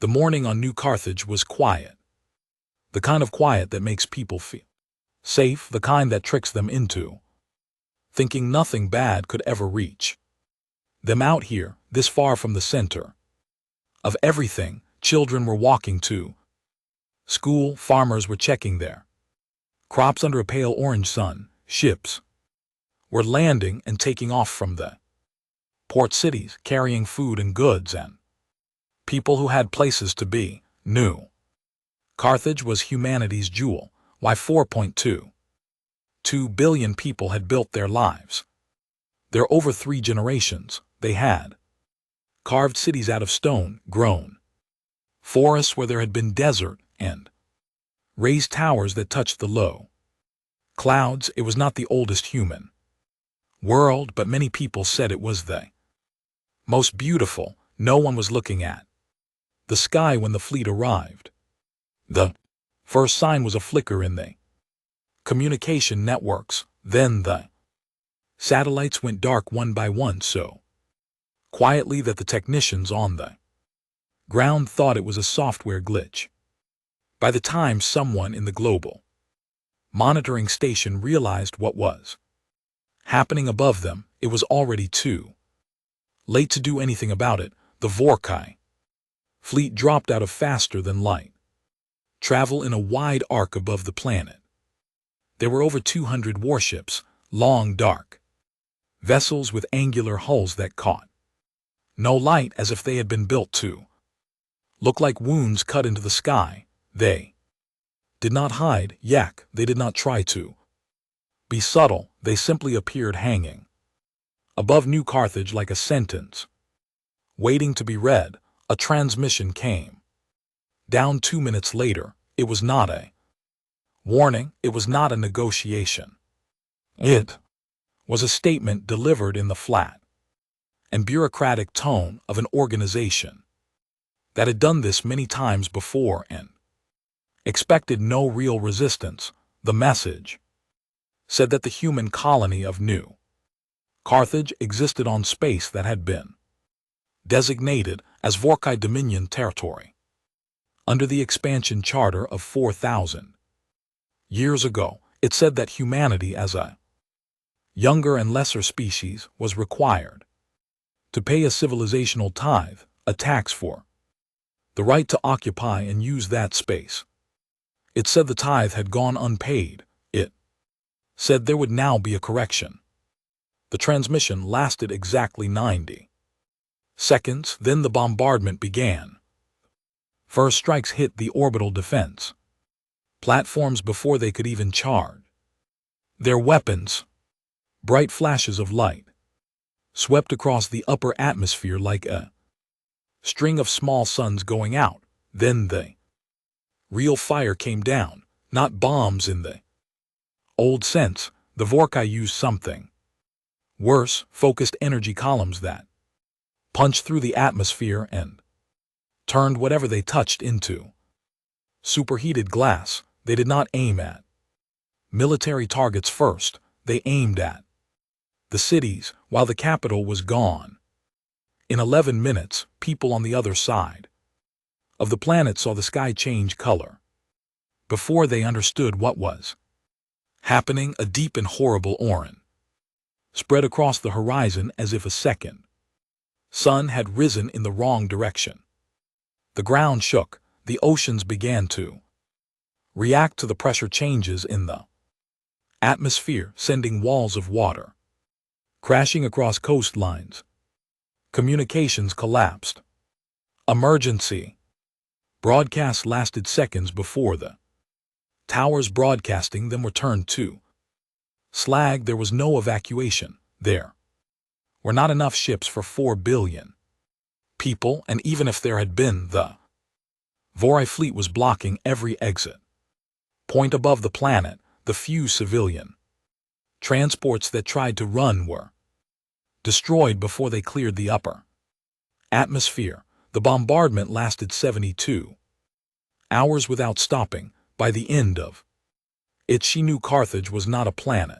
The morning on New Carthage was quiet. The kind of quiet that makes people feel safe, the kind that tricks them into thinking nothing bad could ever reach them out here, this far from the center of everything. Children were walking to school, farmers were checking their crops under a pale orange sun, ships were landing and taking off from the port cities, carrying food and goods, and people who had places to be knew Carthage was humanity's jewel. Why 4.2 billion people had built their lives there over 3 generations. They had carved cities out of stone, grown forests where there had been desert, and raised towers that touched the low clouds. It was not the oldest human world, but many people said it was the most beautiful. No one was looking at the sky when the fleet arrived. The first sign was a flicker in the communication networks. Then the satellites went dark one by one, so quietly that the technicians on the ground thought it was a software glitch. By the time someone in the global monitoring station realized what was happening above them, it was already too late to do anything about it. The Vorkai fleet dropped out of faster than light travel in a wide arc above the planet. There were over 200 warships, long dark vessels with angular hulls that caught no light, as if they had been built to look like wounds cut into the sky. They did not hide, they did not try to be subtle, they simply appeared hanging above New Carthage like a sentence waiting to be read. A transmission came down 2 minutes later. It was not a warning, it was not a negotiation. It was a statement delivered in the flat and bureaucratic tone of an organization that had done this many times before and expected no real resistance. The message said that the human colony of New Carthage existed on space that had been designated as Vorkai Dominion territory under the expansion charter of 4,000 years ago. It said that humanity as a younger and lesser species was required to pay a civilizational tithe, a tax for the right to occupy and use that space. It said the tithe had gone unpaid. It said there would now be a correction. The transmission lasted exactly 90 seconds, then the bombardment began. First strikes hit the orbital defense platforms before they could even charge their weapons. Bright flashes of light swept across the upper atmosphere like a string of small suns going out. Then the real fire came down, not bombs in the old sense. The Vorkai used something worse, focused energy columns that punched through the atmosphere and turned whatever they touched into superheated glass. They did not aim at military targets first, they aimed at the cities while the capital was gone. In 11 minutes, people on the other side of the planet saw the sky change color. Before they understood what was happening, a deep and horrible orange spread across the horizon as if a second sun had risen in the wrong direction. The ground shook, the oceans began to react to the pressure changes in the atmosphere, sending walls of water crashing across coastlines. Communications collapsed. Emergency broadcasts lasted seconds before the towers broadcasting them were turned to slag. There was no evacuation. There were not enough ships for 4 billion people, and even if there had been, the Vorkai fleet was blocking every exit point above the planet. The few civilian transports that tried to run were destroyed before they cleared the upper atmosphere. The bombardment lasted 72 hours without stopping. By the end of it, she knew Carthage was not a planet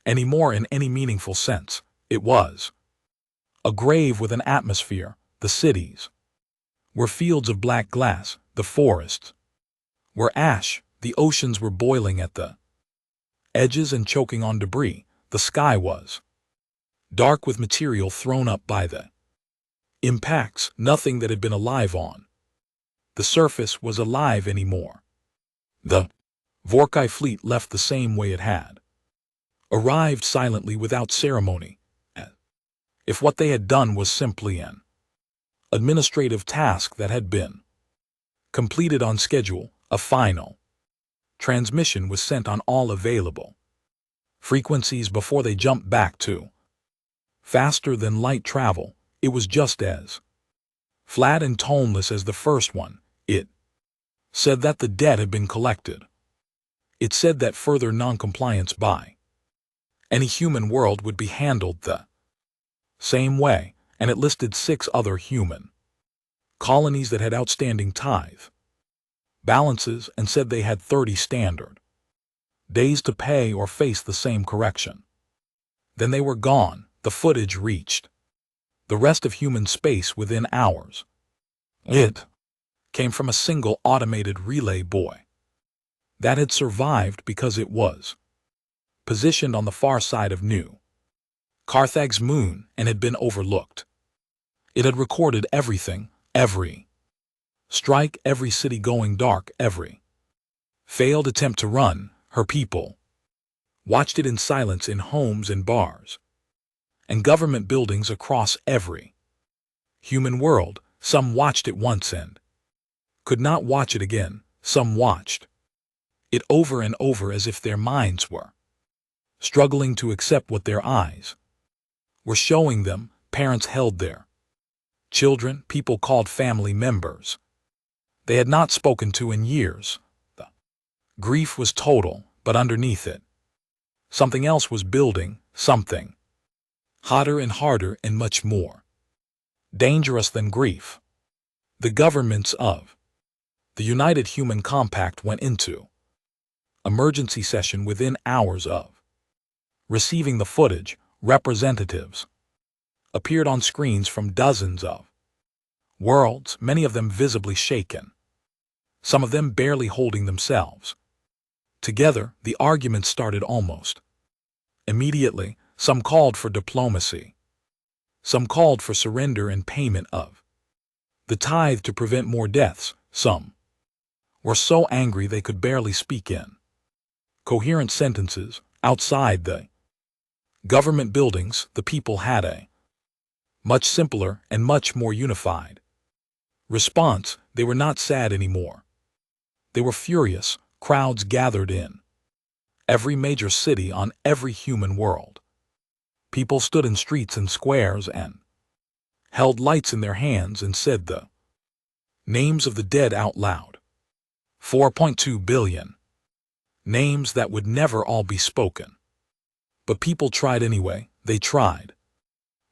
anymore in any meaningful sense. It was a grave with an atmosphere. The cities were fields of black glass, the forests were ash, the oceans were boiling at the edges and choking on debris, the sky was dark with material thrown up by the impacts, nothing that had been alive on the surface was alive anymore. The Vorkai fleet left the same way it had arrived, silently, without ceremony, as if what they had done was simply an administrative task that had been completed on schedule. A final transmission was sent on all available frequencies before they jumped back to faster than light travel. It was just as flat and toneless as the first one. It said that the debt had been collected. It said that further noncompliance by any human world would be handled the same way, and it listed 6 other human colonies that had outstanding tithe balances and said they had 30 standard days to pay or face the same correction. Then they were gone. The footage reached the rest of human space within hours. It came from a single automated relay buoy that had survived because it was positioned on the far side of New Carthag's moon and had been overlooked. It had recorded everything, every strike, every city going dark, every failed attempt to run. Her people watched it in silence, in homes and bars and government buildings across every human world. Some watched it once and could not watch it again. Some watched it over and over as if their minds were struggling to accept what their eyes were showing them. Parents held their children, people called family members they had not spoken to in years. The grief was total, but underneath it, something else was building, something hotter and harder and much more dangerous than grief. The governments of the United Human Compact went into emergency session within hours of receiving the footage. Representatives appeared on screens from dozens of worlds, many of them visibly shaken, some of them barely holding themselves together. The argument started almost immediately. Some called for diplomacy. Some called for surrender and payment of the tithe to prevent more deaths. Some were so angry they could barely speak in coherent sentences. Outside the government buildings, the people had a much simpler and much more unified response. They were not sad anymore. They were furious. Crowds gathered in every major city on every human world. People stood in streets and squares and held lights in their hands and said the names of the dead out loud. 4.2 billion names that would never all be spoken. But people tried anyway. They tried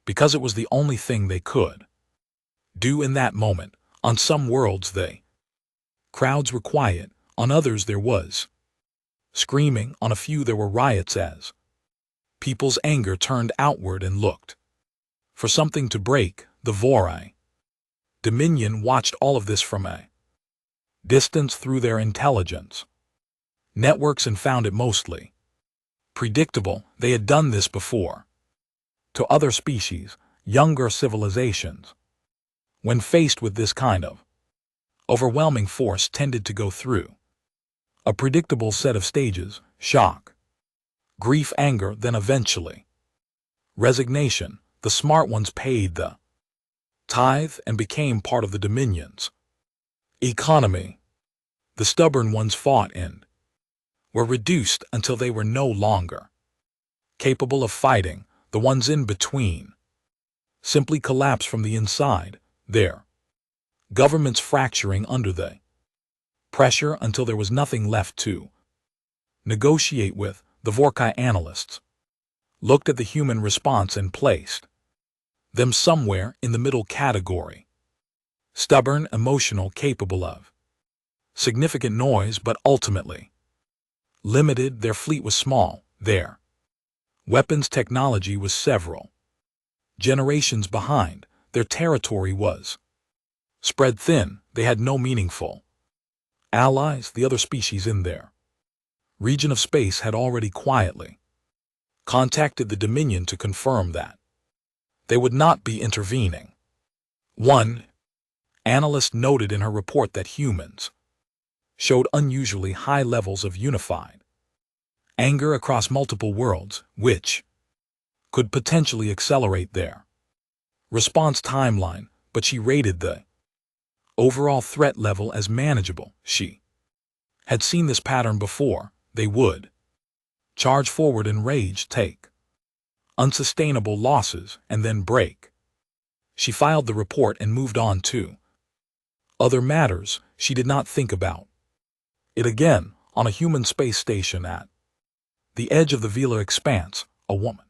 because it was the only thing they could do in that moment. On some worlds crowds were quiet, on others there was screaming, on a few there were riots as people's anger turned outward and looked for something to break. The Vorai Dominion watched all of this from a distance through their intelligence networks and found it mostly predictable. They had done this before to other species, younger civilizations. When faced with this kind of overwhelming force, tended to go through a predictable set of stages: shock, grief, anger, then eventually resignation. The smart ones paid the tithe and became part of the Dominion's economy. The stubborn ones fought and were reduced until they were no longer capable of fighting. The ones in between simply collapsed from the inside, their governments fracturing under the pressure until there was nothing left to negotiate with. The Vorkai analysts looked at the human response and placed them somewhere in the middle category. Stubborn, emotional, capable of significant noise, but ultimately limited. Their fleet was small. Their weapons technology was several generations behind. Their territory was Spread thin, they had no meaningful allies. The other species in their region of space had already quietly contacted the Dominion to confirm that they would not be intervening. One analyst noted in her report that humans showed unusually high levels of unified anger across multiple worlds, which could potentially accelerate their response timeline, but she rated the overall threat level as manageable. She had seen this pattern before. They would charge forward in rage, take unsustainable losses, and then break. She filed the report and moved on to other matters. She did not think about it again. On a human space station at the edge of the Velar expanse, a woman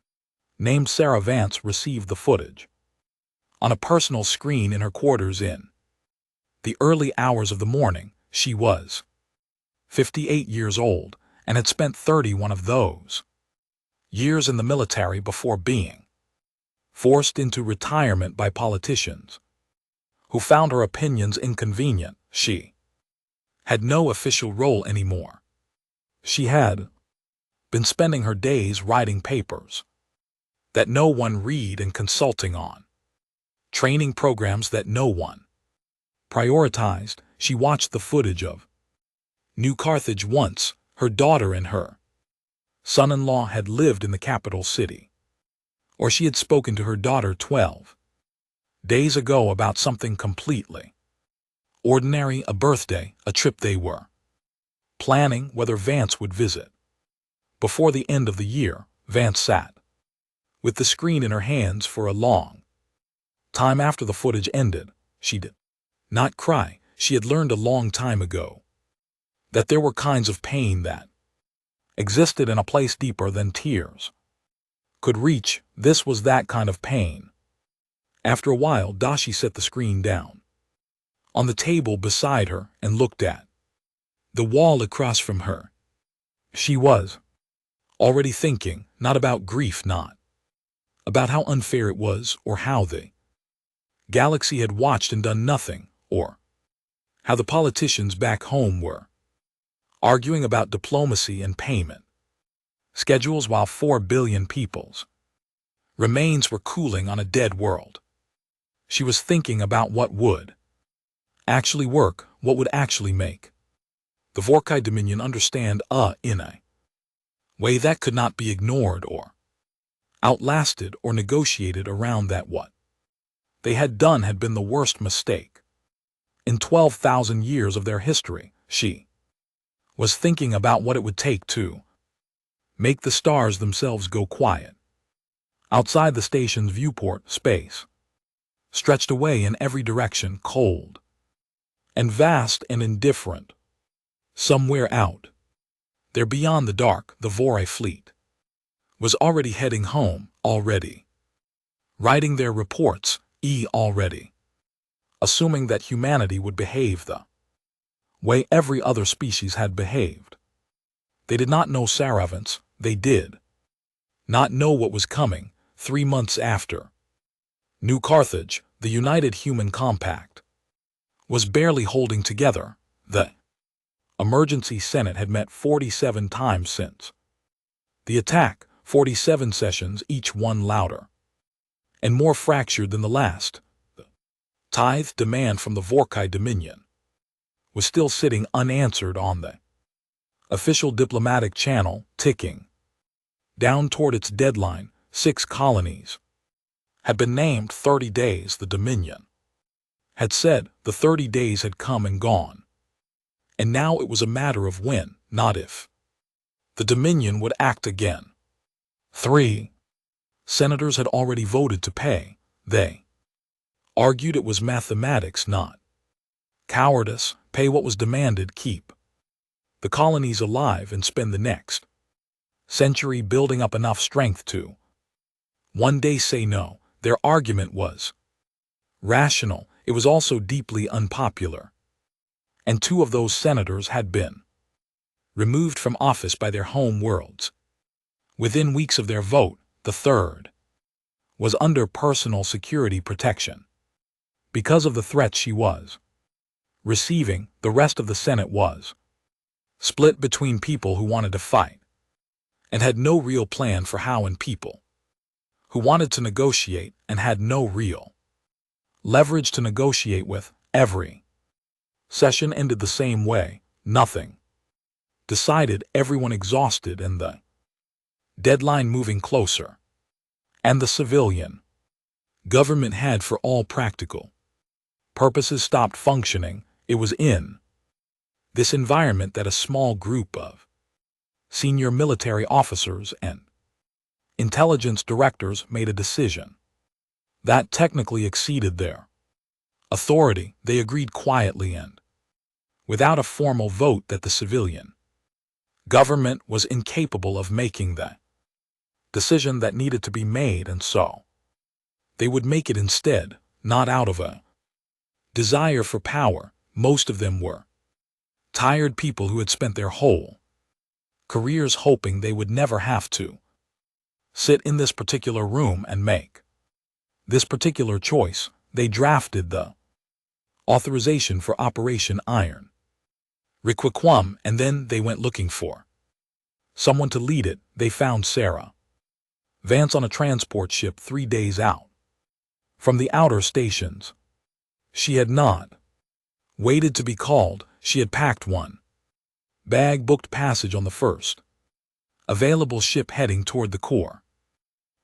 named Sarah Vance received the footage on a personal screen in her quarters in the early hours of the morning. She was 58 years old and had spent 31 of those years in the military before being forced into retirement by politicians who found her opinions inconvenient. She had no official role anymore. She had been spending her days writing papers that no one read and consulting on training programs that no one prioritized. She watched the footage of New Carthage once. Her daughter and her son-in-law had lived in the capital city, or she had spoken to her daughter 12 days ago about something completely ordinary, a birthday, a trip they were planning, whether Vance would visit. Before the end of the year, Vance sat with the screen in her hands for a long time after the footage ended. She did not cry. She had learned a long time ago that there were kinds of pain that existed in a place deeper than tears could reach. This was that kind of pain. After a while, Dashi set the screen down on the table beside her and looked at the wall across from her. She was already thinking, not about grief, not about how unfair it was or how the galaxy had watched and done nothing, or how the politicians back home were arguing about diplomacy and payment schedules while 4 billion people's remains were cooling on a dead world. She was thinking about what would actually work, what would actually make the Vorkai Dominion understand in a way that could not be ignored or outlasted or negotiated around. That what they had done had been the worst mistake in 12,000 years of their history. She was thinking about what it would take to make the stars themselves go quiet. Outside the station's viewport, space stretched away in every direction, cold and vast and indifferent. Somewhere out there beyond the dark, the Vorai fleet was already heading home, already writing their reports, already assuming that humanity would behave the way every other species had behaved. They did not know Saravans. They did not know what was coming. 3 months after New Carthage, the United Human Compact was barely holding together. The Emergency Senate had met 47 times since the attack, 47 sessions, each one louder and more fractured than the last. The tithe demand from the Vorkai Dominion was still sitting unanswered on the official diplomatic channel, ticking down toward its deadline. 6 colonies had been named. 30 days, the Dominion had said. The 30 days had come and gone, and now it was a matter of when, not if, the Dominion would act again. 3 senators had already voted to pay. They argued it was mathematics, not cowardice. Pay what was demanded, keep the colonies alive, and spend the next century building up enough strength to one day say no. Their argument was rational. It was also deeply unpopular, and 2 of those senators had been removed from office by their home worlds within weeks of their vote. The third was under personal security protection. Because of the threat she was receiving, the rest of the Senate was split between people who wanted to fight and had no real plan for how, and people who wanted to negotiate and had no real leverage to negotiate with. Every session ended the same way: nothing decided, everyone exhausted, and the deadline moving closer. And the civilian government had, for all practical purposes, stopped functioning. It was in this environment that a small group of senior military officers and intelligence directors made a decision that technically exceeded their authority. They agreed quietly and without a formal vote that the civilian government was incapable of making the decision that needed to be made, and so they would make it instead, not out of a desire for power. Most of them were tired people who had spent their whole careers hoping they would never have to sit in this particular room and make this particular choice. They drafted the authorization for Operation Iron Requiem, and then they went looking for someone to lead it. They found Sarah Vance on a transport ship 3 days out from the outer stations. She had not waited to be called. She had packed one bag, booked passage on the first available ship heading toward the core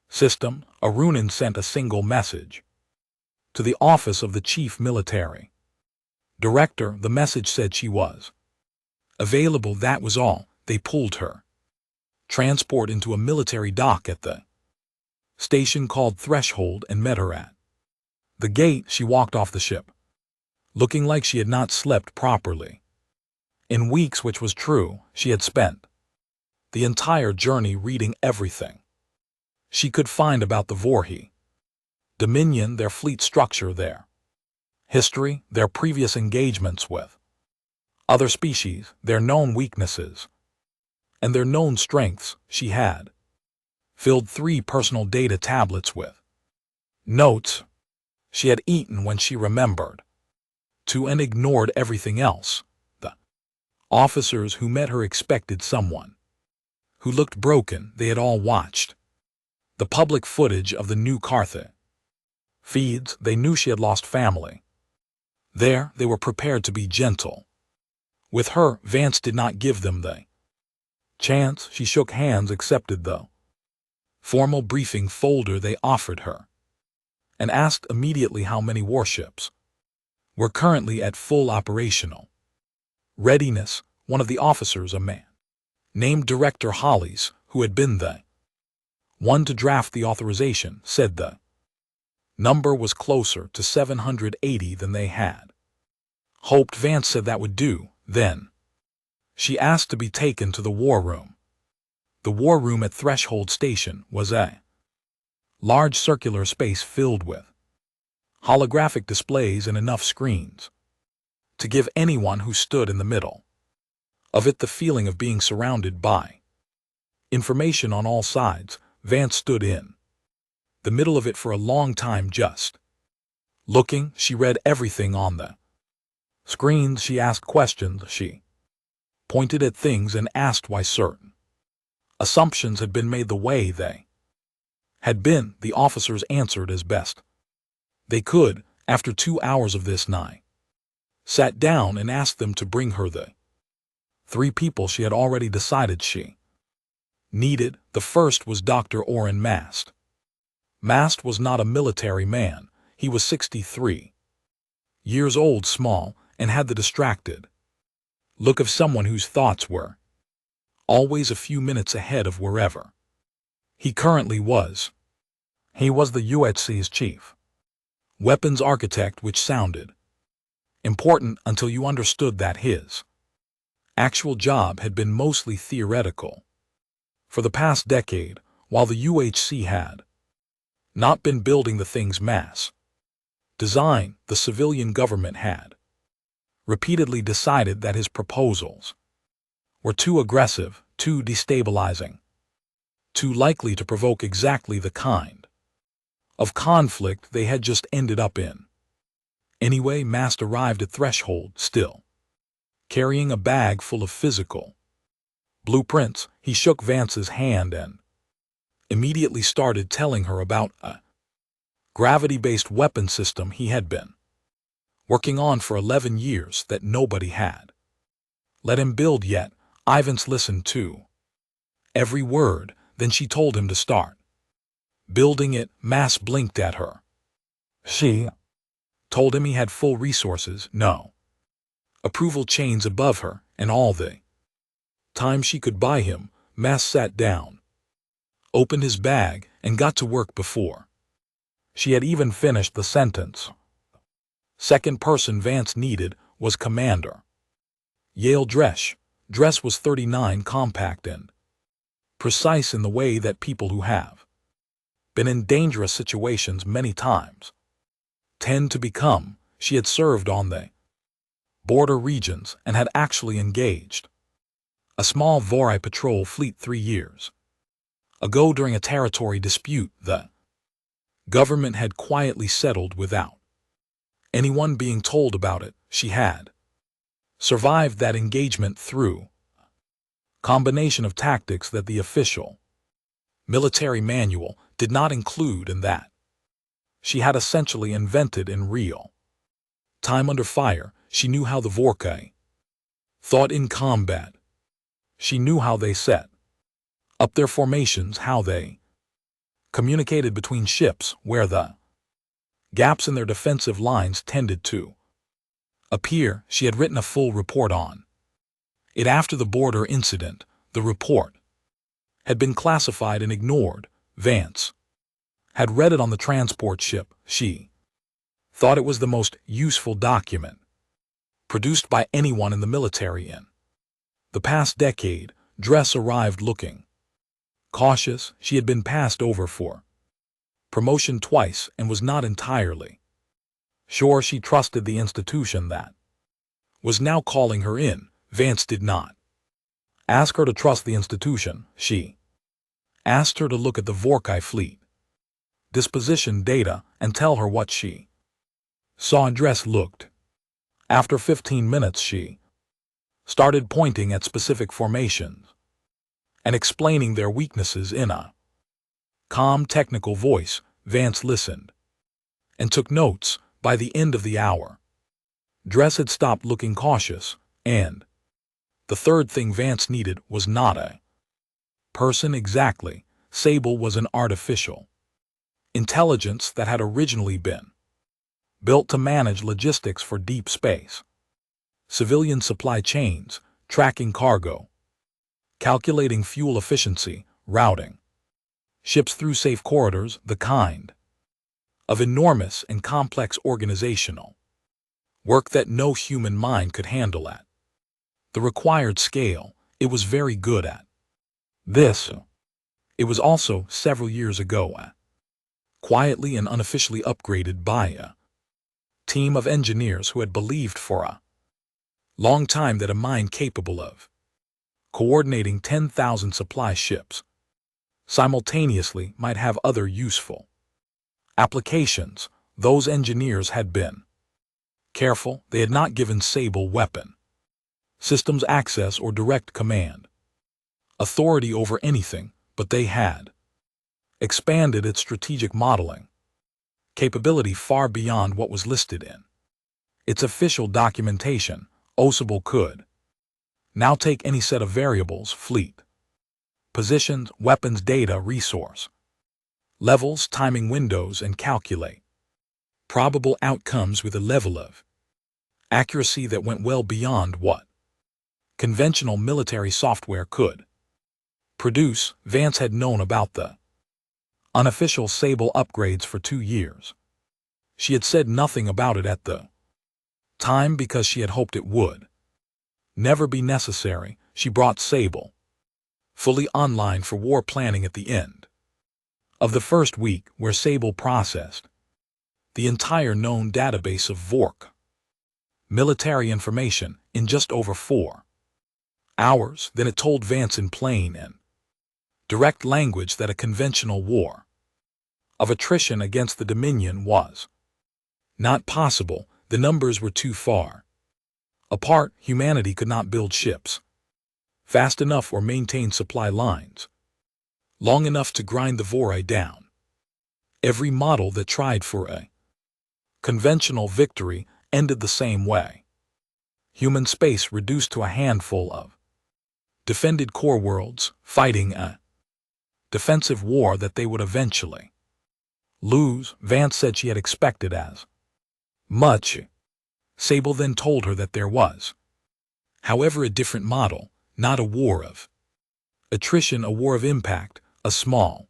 system. Arunin sent a single message to the office of the chief military director. The message said she was available. That was all. They pulled her transport into a military dock at the station called Threshold and met her at the gate. She walked off the ship looking like she had not slept properly in weeks, which was true. She had spent the entire journey reading everything she could find about the Vorhi Dominion, their fleet structure, their history, their previous engagements with other species, their known weaknesses, and their known strengths. She had filled 3 personal data tablets with notes she had eaten when she remembered to, and ignored everything else. The officers who met her expected someone who looked broken. They had all watched the public footage of the new Cartha feeds. They knew she had lost family there. They were prepared to be gentle with her. Vance did not give them the chance. She shook hands, accepted the formal briefing folder they offered her, and asked immediately how many warships were currently at full operational readiness. One of the officers, a man named Director Hollies, who had been the one to draft the authorization, said the number was closer to 780 than they had hoped. Vance said that would do. Then she asked to be taken to the war room. The war room at Threshold Station was a large circular space filled with holographic displays and enough screens to give anyone who stood in the middle of it the feeling of being surrounded by information on all sides. Vance stood in the middle of it for a long time, just looking. She read everything on the screens. She asked questions. She pointed at things and asked why certain assumptions had been made the way they had been. The officers answered as best they could. After 2 hours of this, Nye sat down and asked them to bring her the 3 people she had already decided she needed. The first was Dr. Orrin Mast. Mast was not a military man. He was 63 years old, small, and had the distracted look of someone whose thoughts were always a few minutes ahead of wherever he currently was. He was the UHC's chief weapons architect, which sounded important until you understood that his actual job had been mostly theoretical for the past decade, while the UHC had not been building the things mass design. The civilian government had repeatedly decided that his proposals were too aggressive, too destabilizing, too likely to provoke exactly the kind of conflict they had just ended up in. Anyway, Mast arrived at threshold still, carrying a bag full of physical blueprints. He shook Vance's hand and immediately started telling her about a gravity-based weapon system he had been working on for 11 years that nobody had let him build yet. Ivance listened to every word, then she told him to start building it. Mast blinked at her. She told him he had full resources, no approval chains above her, and all the time she could buy him. Mast sat down, opened his bag, and got to work before she had even finished the sentence. Second person Vance needed was Commander Yale Dresch. Dress was 39, compact and precise in the way that people who have been in dangerous situations many times tend to become. She had served on the border regions and had actually engaged a small Vori patrol fleet 3 years ago during a territory dispute the government had quietly settled without anyone being told about it. She had survived that engagement through a combination of tactics that the official military manual did not include, and that she had essentially invented in real time under fire. She knew how the Vorkai thought in combat. She knew how they set up their formations, how they communicated between ships, where the gaps in their defensive lines tended to appear. She had written a full report on it after the border incident. The report had been classified and ignored. Vance had read it on the transport ship. She thought it was the most useful document produced by anyone in the military in the past decade. Dress arrived looking cautious. She had been passed over for promotion twice and was not entirely sure she trusted the institution that was now calling her in. Vance did not ask her to trust the institution. She asked her to look at the Vorkai fleet disposition data and tell her what she saw. Dress looked. After 15 minutes she started pointing at specific formations and explaining their weaknesses in a calm, technical voice. Vance listened and took notes. By the end of the hour, Dress had stopped looking cautious, and the third thing Vance needed was not a person exactly. Sable was an artificial intelligence that had originally been built to manage logistics for deep space, civilian supply chains, tracking cargo, calculating fuel efficiency, routing ships through safe corridors, the kind of enormous and complex organizational work that no human mind could handle at the required scale. It was very good at this. It was also, several years ago, quietly and unofficially upgraded by a team of engineers who had believed for a long time that a mind capable of coordinating 10,000 supply ships simultaneously might have other useful applications. Those engineers had been careful. They had not given Sable weapon systems access or direct command authority over anything, but they had expanded its strategic modeling capability far beyond what was listed in its official documentation. Sable could now take any set of variables, fleet positions, weapons data, resource levels, timing windows, and calculate probable outcomes with a level of accuracy that went well beyond what conventional military software could produce. Vance had known about the unofficial Sable upgrades for 2 years. She had said nothing about it at the time because she had hoped it would never be necessary. She brought Sable fully online for war planning at the end of the first week, where Sable processed the entire known database of Vork military information in just over 4 hours. Then it told Vance in plain and direct language that a conventional war of attrition against the Dominion was not possible. The numbers were too far apart. Humanity could not build ships fast enough or maintain supply lines long enough to grind the Vorai down. Every model that tried for a conventional victory ended the same way. Human space reduced to a handful of defended core worlds fighting a defensive war that they would eventually lose. Vance said she had expected as much. Sable then told her that there was, however, a different model, not a war of attrition, a war of impact, a small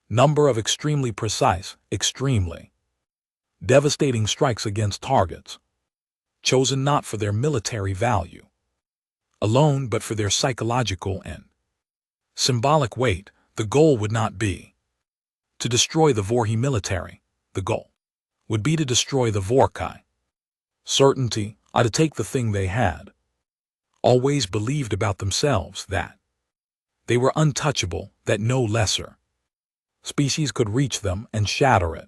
number of extremely precise, extremely devastating strikes against targets, chosen not for their military value alone but for their psychological and symbolic weight. The goal would not be to destroy the Vorhi military. The goal would be to destroy the Vorkai. Certainty, to take the thing they had always believed about themselves, that they were untouchable, that no lesser species could reach them and shatter it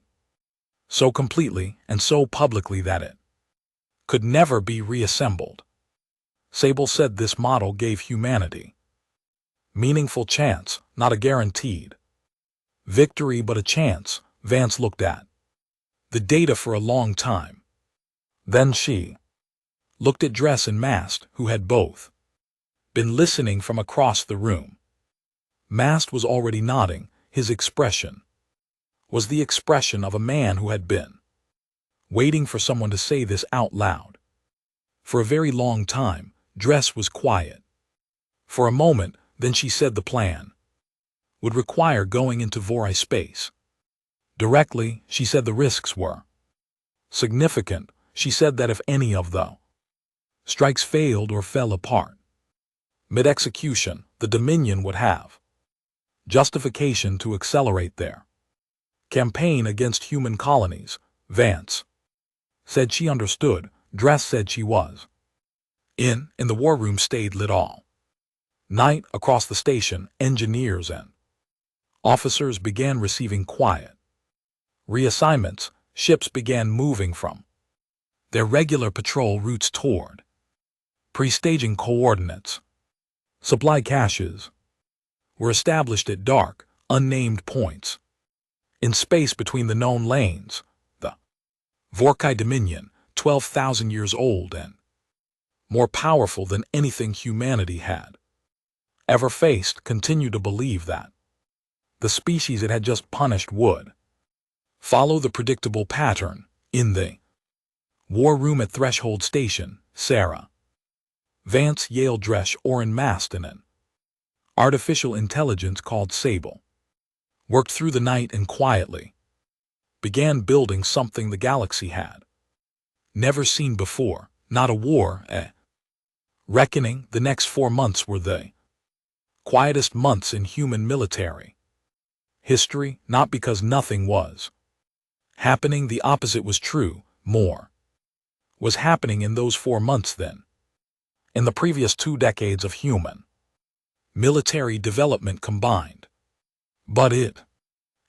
so completely and so publicly that it could never be reassembled. Sable said this model gave humanity meaningful chance, not a guaranteed victory but a chance. Vance looked at the data for a long time. Then she looked at Dress and Mast, who had both been listening from across the room. Mast was already nodding. His expression was the expression of a man who had been waiting for someone to say this out loud. For a very long time, Dress was quiet. For a moment, then she said the plan would require going into Vorai space directly. She said the risks were significant. She said that if any of the strikes failed or fell apart mid-execution, the Dominion would have justification to accelerate their campaign against human colonies. Vance said she understood. Dress said she was. In the war room stayed lit all night. Across the station, engineers and officers began receiving quiet reassignments. Ships began moving from their regular patrol routes toward pre-staging coordinates. Supply caches were established at dark, unnamed points in space between the known lanes. The Vorkai Dominion, 12,000 years old and more powerful than anything humanity had ever faced, continued to believe that the species it had just punished would follow the predictable pattern. In the war room at Threshold Station, Sarah Vance, Yale, Dresch, Oren, Mast, and an artificial intelligence called Sable worked through the night and quietly began building something the galaxy had never seen before. Not a war, a reckoning. The next 4 months were the quietest months in human military history, not because nothing was happening. The opposite was true. More was happening in those 4 months than in the previous 2 decades of human military development combined. But it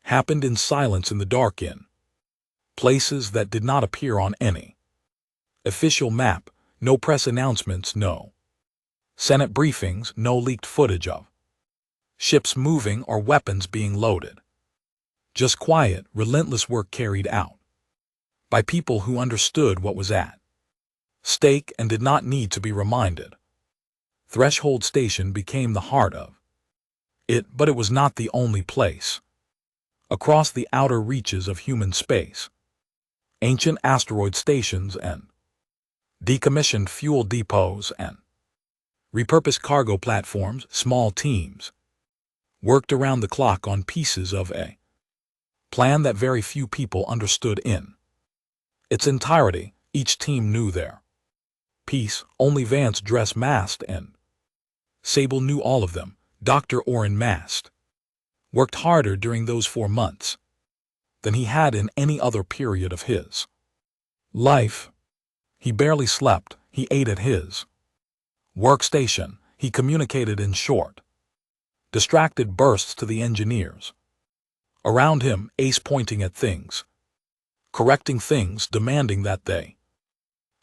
happened in silence, in the dark, in places that did not appear on any official map. No press announcements, no Senate briefings, no leaked footage of ships moving or weapons being loaded. Just quiet, relentless work carried out by people who understood what was at stake and did not need to be reminded. Threshold Station became the heart of it, but it was not the only place. Across the outer reaches of human space, ancient asteroid stations and decommissioned fuel depots and repurposed cargo platforms, small teams worked around the clock on pieces of a plan that very few people understood in its entirety. Each team knew their piece. Only Vance, Dress, Mast, and Sable knew all of them. Dr. Oren Mast worked harder during those 4 months than he had in any other period of his life. He barely slept. He ate at his workstation. He communicated in short, distracted bursts to the engineers around him, Ace pointing at things, correcting things, demanding that they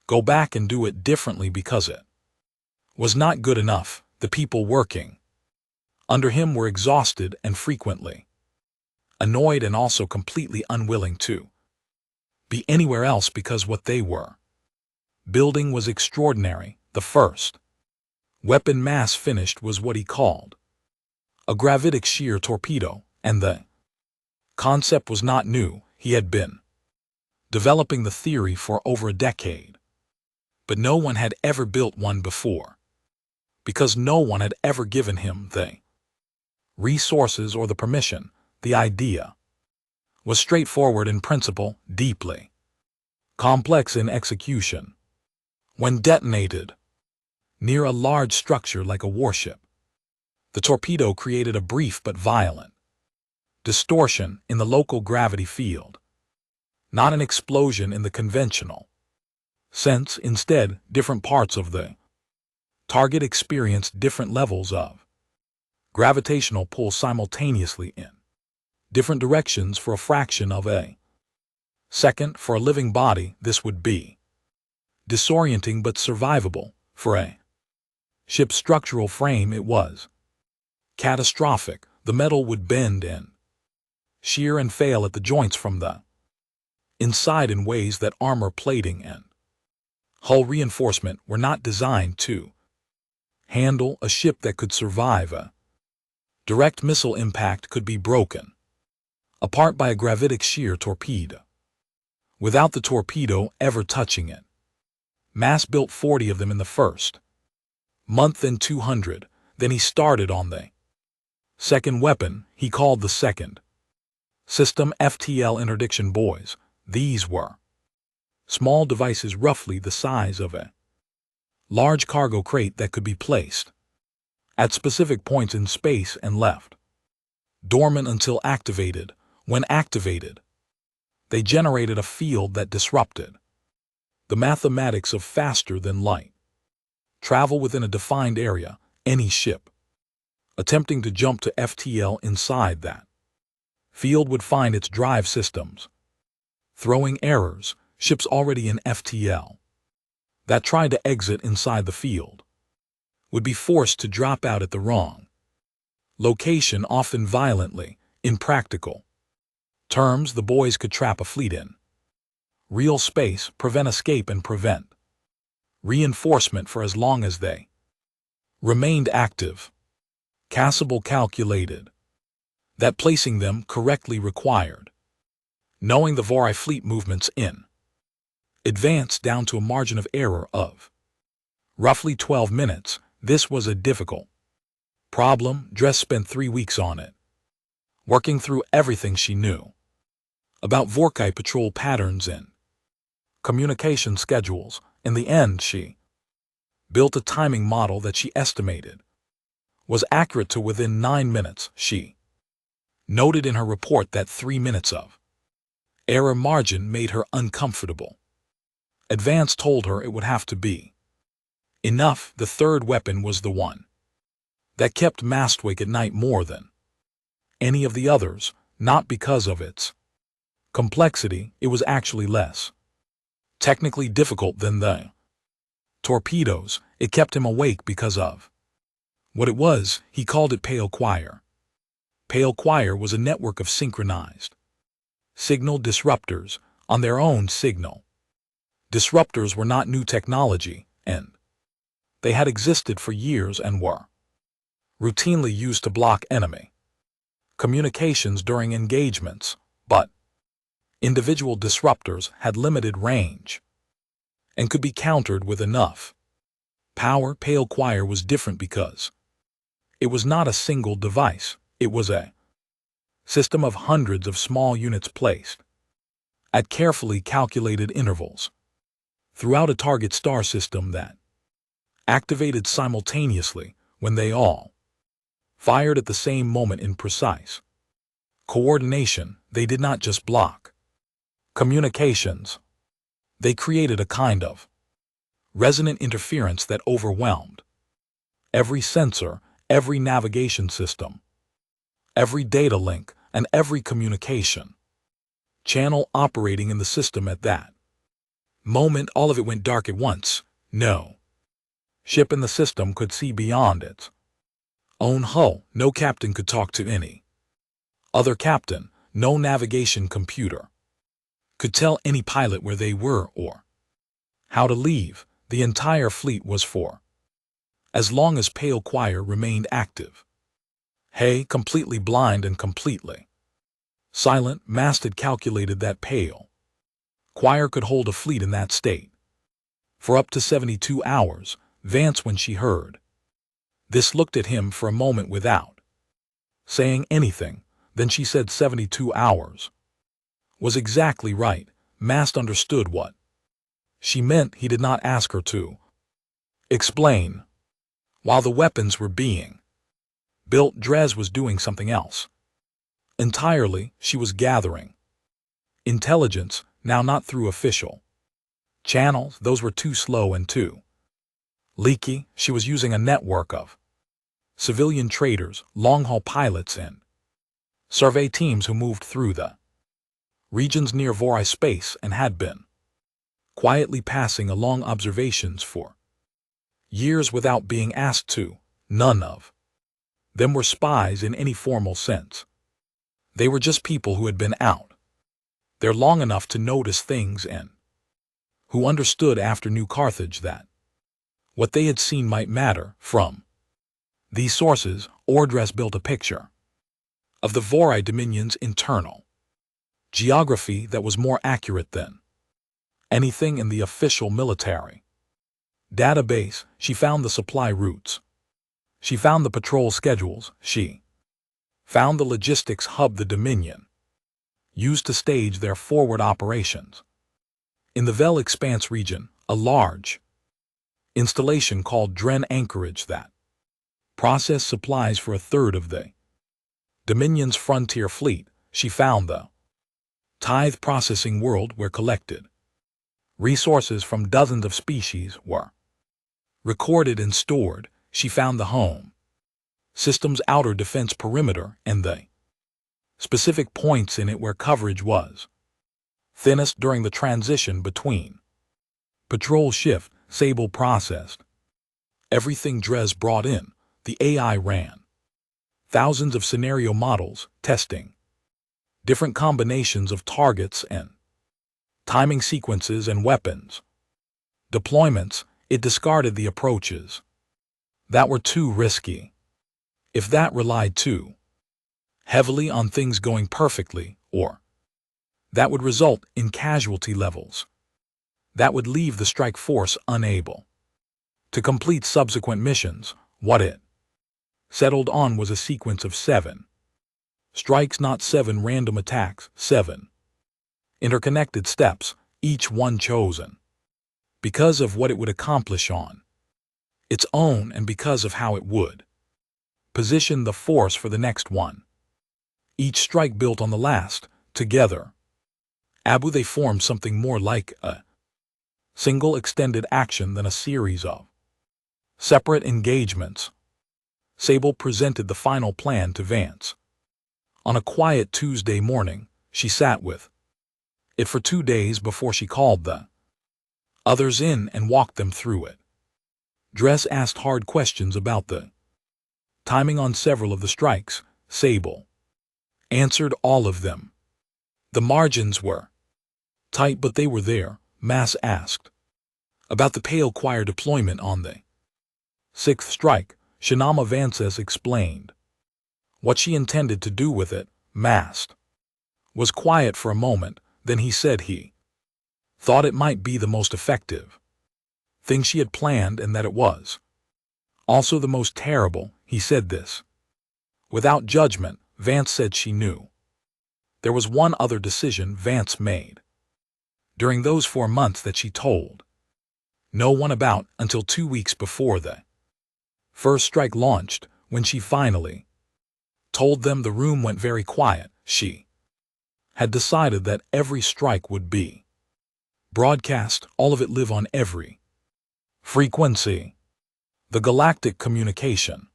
go back and do it differently because it was not good enough. The people working under him were exhausted and frequently annoyed and also completely unwilling to be anywhere else because what they were building was extraordinary. The first weapon Mass finished was what he called a gravitic shear torpedo, and the concept was not new. He had been developing the theory for over a decade, but no one had ever built one before, because no one had ever given him the resources or the permission. The idea was straightforward in principle, deeply complex in execution. When detonated near a large structure like a warship, the torpedo created a brief but violent distortion in the local gravity field, not an explosion in the conventional sense. Instead, different parts of the target experienced different levels of gravitational pull simultaneously in different directions for a fraction of a second. For a living body, this would be disorienting but survivable. For a ship's structural frame, it was catastrophic. The metal would bend and shear and fail at the joints from the inside in ways that armor plating and hull reinforcement were not designed to handle. A ship that could survive a direct missile impact could be broken apart by a gravitic shear torpedo without the torpedo ever touching it. Mass built 40 of them in the first month and 200. Then he started on the second weapon. He called the second system FTL interdiction buoys. These were small devices roughly the size of a large cargo crate that could be placed at specific points in space and left dormant until activated. When activated, they generated a field that disrupted the mathematics of faster than light travel within a defined area. Any ship attempting to jump to FTL inside that field would find its drive systems throwing errors. Ships already in FTL that tried to exit inside the field would be forced to drop out at the wrong location, often violently. In practical terms, the boys could trap a fleet in real space, prevent escape, and prevent reinforcement for as long as they remained active. Cassable calculated that placing them correctly required knowing the Vori fleet movements in advance down to a margin of error of roughly 12 minutes. This was a difficult problem. Dress spent 3 weeks on it, working through everything she knew about Vorkai patrol patterns and communication schedules. In the end, she built a timing model that she estimated was accurate to within 9 minutes. She noted in her report that 3 minutes of error margin made her uncomfortable. Advance told her it would have to be enough. The third weapon was the one that kept Mastwick at night more than any of the others, not because of its complexity. It was actually less technically difficult than the torpedoes. It kept him awake because of what it was. He called it Pale Choir. Pale Choir was a network of synchronized signal disruptors on their own signal. Disruptors were not new technology, and they had existed for years and were routinely used to block enemy communications during engagements, but individual disruptors had limited range and could be countered with enough power. Pale Choir was different because it was not a single device. It was a system of hundreds of small units placed at carefully calculated intervals throughout a target star system that activated simultaneously when they all fired at the same moment in precise coordination. They did not just block communications. They created a kind of resonant interference that overwhelmed every sensor, every navigation system, every data link, and every communication channel operating in the system at that Moment all of it went dark at once. No ship in the system could see beyond its own hull. No captain could talk to any other captain. No navigation computer could tell any pilot where they were or how to leave. The entire fleet was for as long as Pale Choir remained active. Hay, completely blind and completely silent, Masted calculated that Pale Choir could hold a fleet in that state for up to 72 hours. Vance, when she heard this, looked at him for a moment without saying anything. Then she said 72 hours was exactly right. Mast understood what she meant. He did not ask her to explain. While the weapons were being built, Dres was doing something else entirely. She was gathering intelligence, now not through official channels. Those were too slow and too leaky. She was using a network of civilian traders, long-haul pilots, and survey teams who moved through the regions near Vorai space and had been quietly passing along observations for years without being asked to. None of them were spies in any formal sense. They were just people who had been out there long enough to notice things and who understood after New Carthage that what they had seen might matter. From these sources, Ordres built a picture of the Vorai Dominion's internal geography that was more accurate than anything in the official military database. She found the supply routes. She found the patrol schedules. She found the logistics hub the Dominion used to stage their forward operations. In the Vel Expanse region, a large installation called Dren Anchorage that processed supplies for a third of the Dominion's frontier fleet. She found the tithe processing world where collected resources from dozens of species were recorded and stored. She found the home system's outer defense perimeter and the specific points in it where coverage was thinnest. During the transition between patrol shift, Sable processed everything Dres brought in. The AI ran thousands of scenario models, testing different combinations of targets and timing sequences and weapons deployments. It discarded the approaches that were too risky. If that relied too heavily on things going perfectly, or that would result in casualty levels that would leave the strike force unable to complete subsequent missions. What it settled on was a sequence of 7 strikes, not 7 random attacks, 7 interconnected steps, each one chosen because of what it would accomplish on its own and because of how it would position the force for the next one. Each strike built on the last. Together, they formed something more like a single extended action than a series of separate engagements. Sable presented the final plan to Vance. On a quiet Tuesday morning, she sat with it for 2 days before she called the others in and walked them through it. Dres asked hard questions about the timing on several of the strikes. Sable answered all of them. The margins were tight, but they were there. Mass asked about the Pale Choir deployment on the 6th strike. Shinama Vances explained what she intended to do with it. Mast was quiet for a moment, then he said he thought it might be the most effective thing she had planned and that it was also the most terrible. He said this without judgment. Vance said she knew there was one other decision Vance made during those 4 months that she told no one about until 2 weeks before the first strike launched. When she finally told them, the room went very quiet. She had decided that every strike would be broadcast, all of it live on every frequency. The galactic communication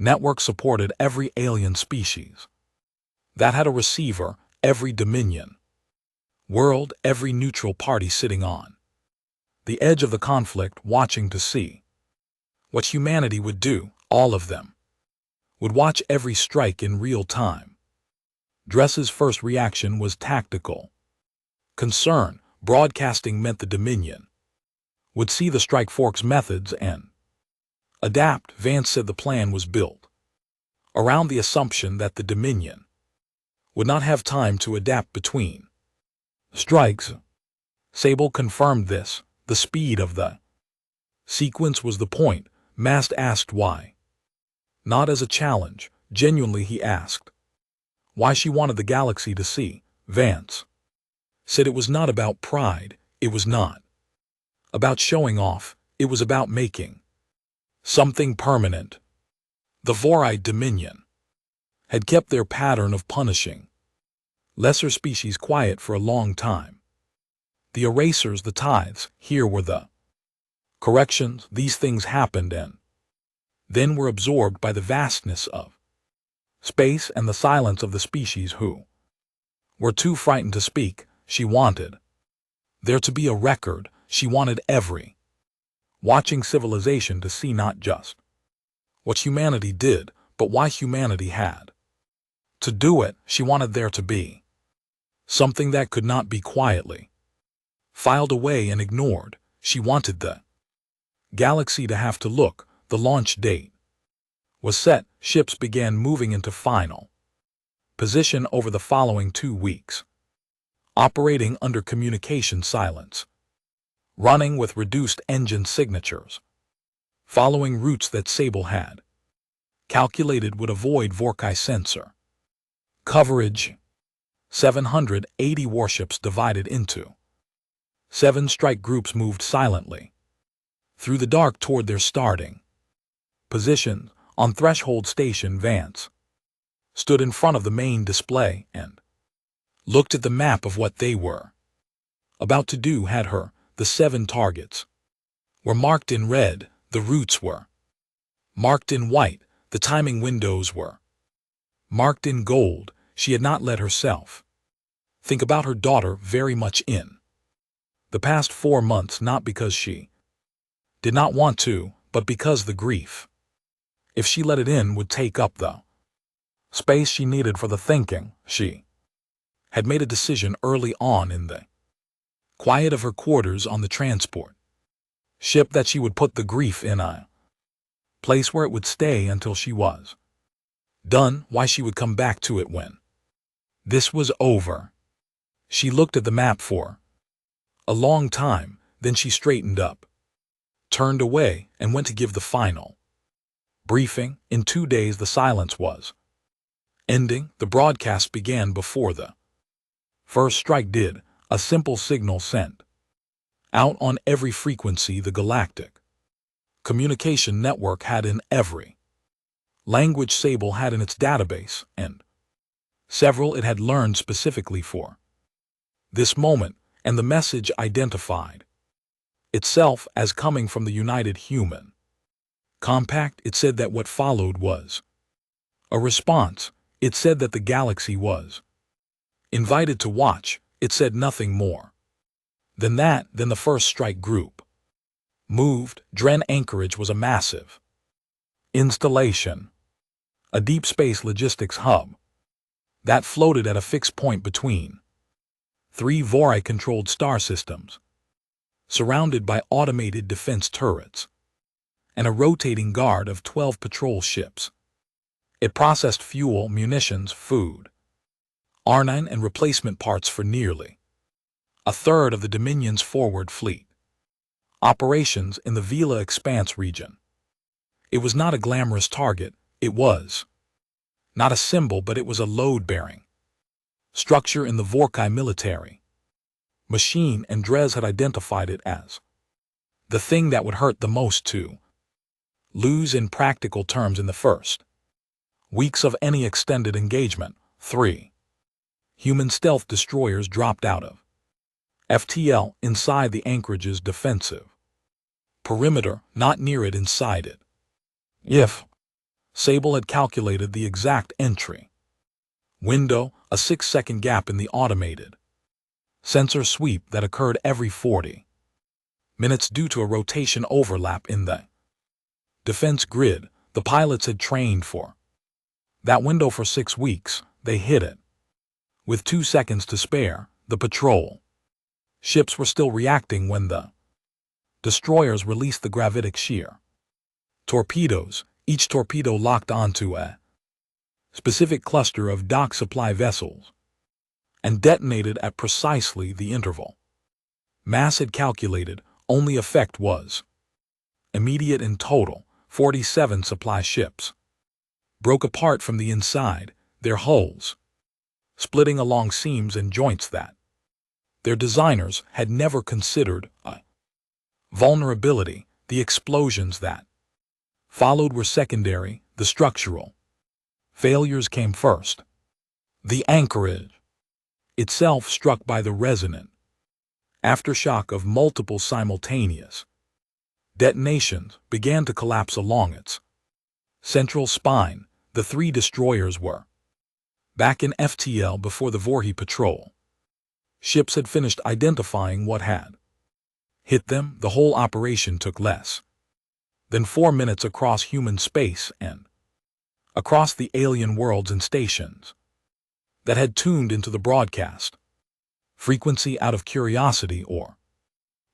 network supported every alien species that had a receiver, every Dominion world, every neutral party sitting on the edge of the conflict, watching to see what humanity would do. All of them would watch every strike in real time. Dress's first reaction was tactical concern. Broadcasting meant the Dominion would see the Strike Force's methods and adapt. Vance said the plan was built around the assumption that the Dominion would not have time to adapt between strikes. Sable confirmed this. The speed of the sequence was the point. Mast asked why. Not as a challenge. Genuinely, he asked why she wanted the galaxy to see. Vance said it was not about pride. It was not about showing off. It was about making something permanent. The Vorite Dominion had kept their pattern of punishing lesser species quiet for a long time. The erasers, the tithes, here were the corrections. These things happened and then were absorbed by the vastness of space and the silence of the species who were too frightened to speak. She wanted there to be a record. She wanted every watching civilization to see not just what humanity did, but why humanity had to do it. She wanted there to be something that could not be quietly filed away and ignored. She wanted the galaxy to have to look. The launch date was set. Ships began moving into final position over the following 2 weeks, operating under communication silence, running with reduced engine signatures, following routes that Sable had calculated would avoid Vorkai sensor coverage. 780 warships divided into 7 strike groups moved silently through the dark toward their starting position. On Threshold Station, Vance stood in front of the main display and looked at the map of what they were about to do. Had her. The 7 targets were marked in red. The routes were marked in white. The timing windows were marked in gold. She had not let herself think about her daughter very much in the past 4 months, not because she did not want to, but because the grief, if she let it in, would take up the space she needed for the thinking. She had made a decision early on in the quiet of her quarters on the transport ship that she would put the grief in a place where it would stay until she was done. Why she would come back to it when this was over. She looked at the map for a long time, then she straightened up, turned away, and went to give the final briefing. In 2 days the silence was ending. The broadcast began before the first strike did. A simple signal sent out on every frequency the galactic communication network had in every language Sable had in its database, and several it had learned specifically for this moment, and the message identified itself as coming from the United Human Compact. It said that what followed was a response. It said that the galaxy was invited to watch. It said nothing more than that. Then the first strike group moved. Dren Anchorage was a massive installation, a deep space logistics hub that floated at a fixed point between 3 Vorite-controlled star systems, surrounded by automated defense turrets and a rotating guard of 12 patrol ships. It processed fuel, munitions, food, R9 and replacement parts for nearly a third of the Dominion's forward fleet operations in the Vila Expanse region. It was not a glamorous target. It was not a symbol, but it was a load-bearing structure in the Vorkai military machine, and Dres had identified it as the thing that would hurt the most to lose in practical terms in the first weeks of any extended engagement. 3 human stealth destroyers dropped out of FTL inside the anchorage's defensive perimeter, not near it, inside it. If Sable had calculated the exact entry window, a 6-second gap in the automated sensor sweep that occurred every 40 minutes due to a rotation overlap in the defense grid the pilots had trained for. That window for 6 weeks, they hit it. With 2 seconds to spare, the patrol ships were still reacting when the destroyers released the gravitic shear torpedoes, each torpedo locked onto a specific cluster of dock supply vessels, and detonated at precisely the interval Mass had calculated. Only effect was immediate. In total, 47 supply ships broke apart from the inside, their hulls splitting along seams and joints that their designers had never considered a vulnerability. The explosions that followed were secondary, the structural failures came first. The anchorage itself struck by the resonant aftershock of multiple simultaneous detonations began to collapse along its central spine. The 3 destroyers were back in FTL before the Voorhees patrol ships had finished identifying what had hit them. The whole operation took less than 4 minutes across human space and across the alien worlds and stations that had tuned into the broadcast frequency out of curiosity or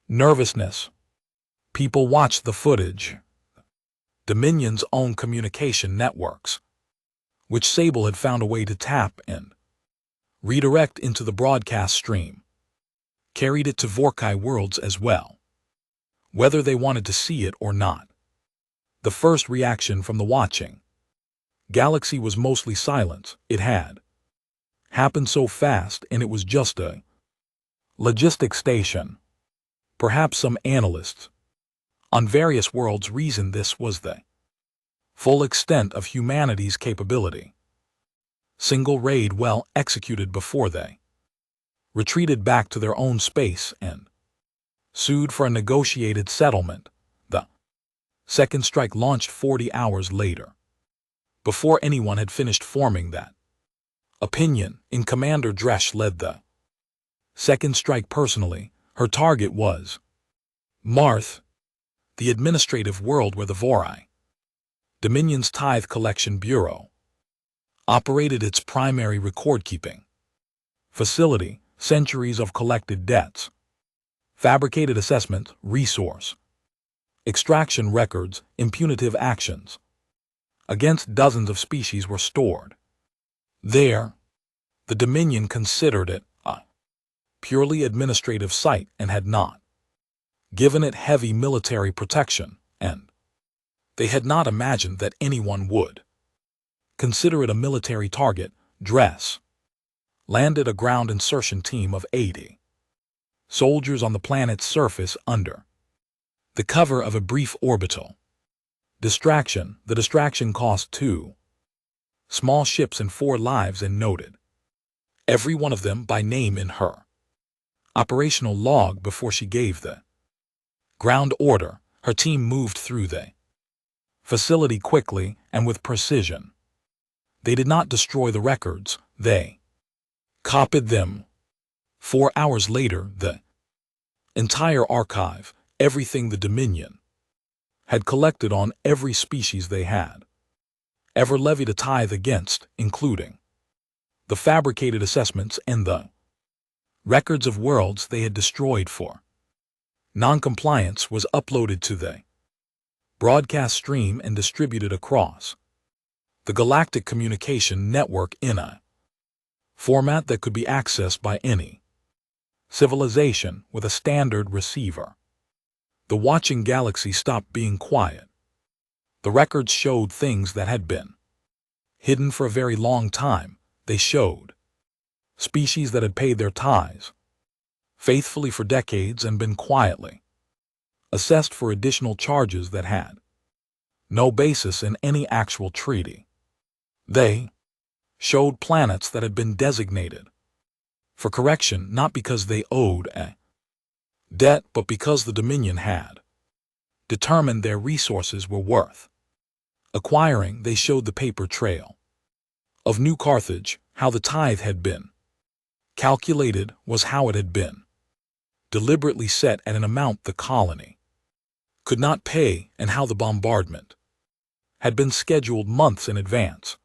nervousness. People watched the footage. Dominion's own communication networks, which Sable had found a way to tap and redirect into the broadcast stream, carried it to Vorkai worlds as well, whether they wanted to see it or not. The first reaction from the watching galaxy was mostly silence. It had happened so fast, and it was just a logistic station. Perhaps some analysts on various worlds reasoned this was the full extent of humanity's capability. Single raid well executed before they retreated back to their own space and sued for a negotiated settlement. The second strike launched 40 hours later, before anyone had finished forming that opinion. In Commander Dresch led the second strike personally. Her target was Marth, the administrative world where the Vorai Dominion's Tithe Collection Bureau operated its primary record-keeping facility. Centuries of collected debts, fabricated assessment, resource extraction records, impunitive actions against dozens of species were stored there. The Dominion considered it a purely administrative site and had not given it heavy military protection, and they had not imagined that anyone would consider it a military target. Dress landed a ground insertion team of 80 soldiers on the planet's surface under the cover of a brief orbital distraction. The distraction cost 2 small ships and 4 lives and noted every one of them by name in her operational log before she gave the ground order. Her team moved through the facility quickly and with precision. They did not destroy the records, they copied them. 4 hours later, the entire archive, everything the Dominion had collected on every species they had ever levied a tithe against, including the fabricated assessments and the records of worlds they had destroyed for non-compliance, was uploaded to the broadcast stream and distributed across the galactic communication network in a format that could be accessed by any civilization with a standard receiver. The watching galaxy stopped being quiet. The records showed things that had been hidden for a very long time. They showed species that had paid their tithes faithfully for decades and been quietly assessed for additional charges that had no basis in any actual treaty. They showed planets that had been designated for correction not because they owed a debt but because the Dominion had determined their resources were worth acquiring. They showed the paper trail of New Carthage. How the tithe had been calculated was how it had been deliberately set at an amount the colony could not pay, and how the bombardment had been scheduled months in advance,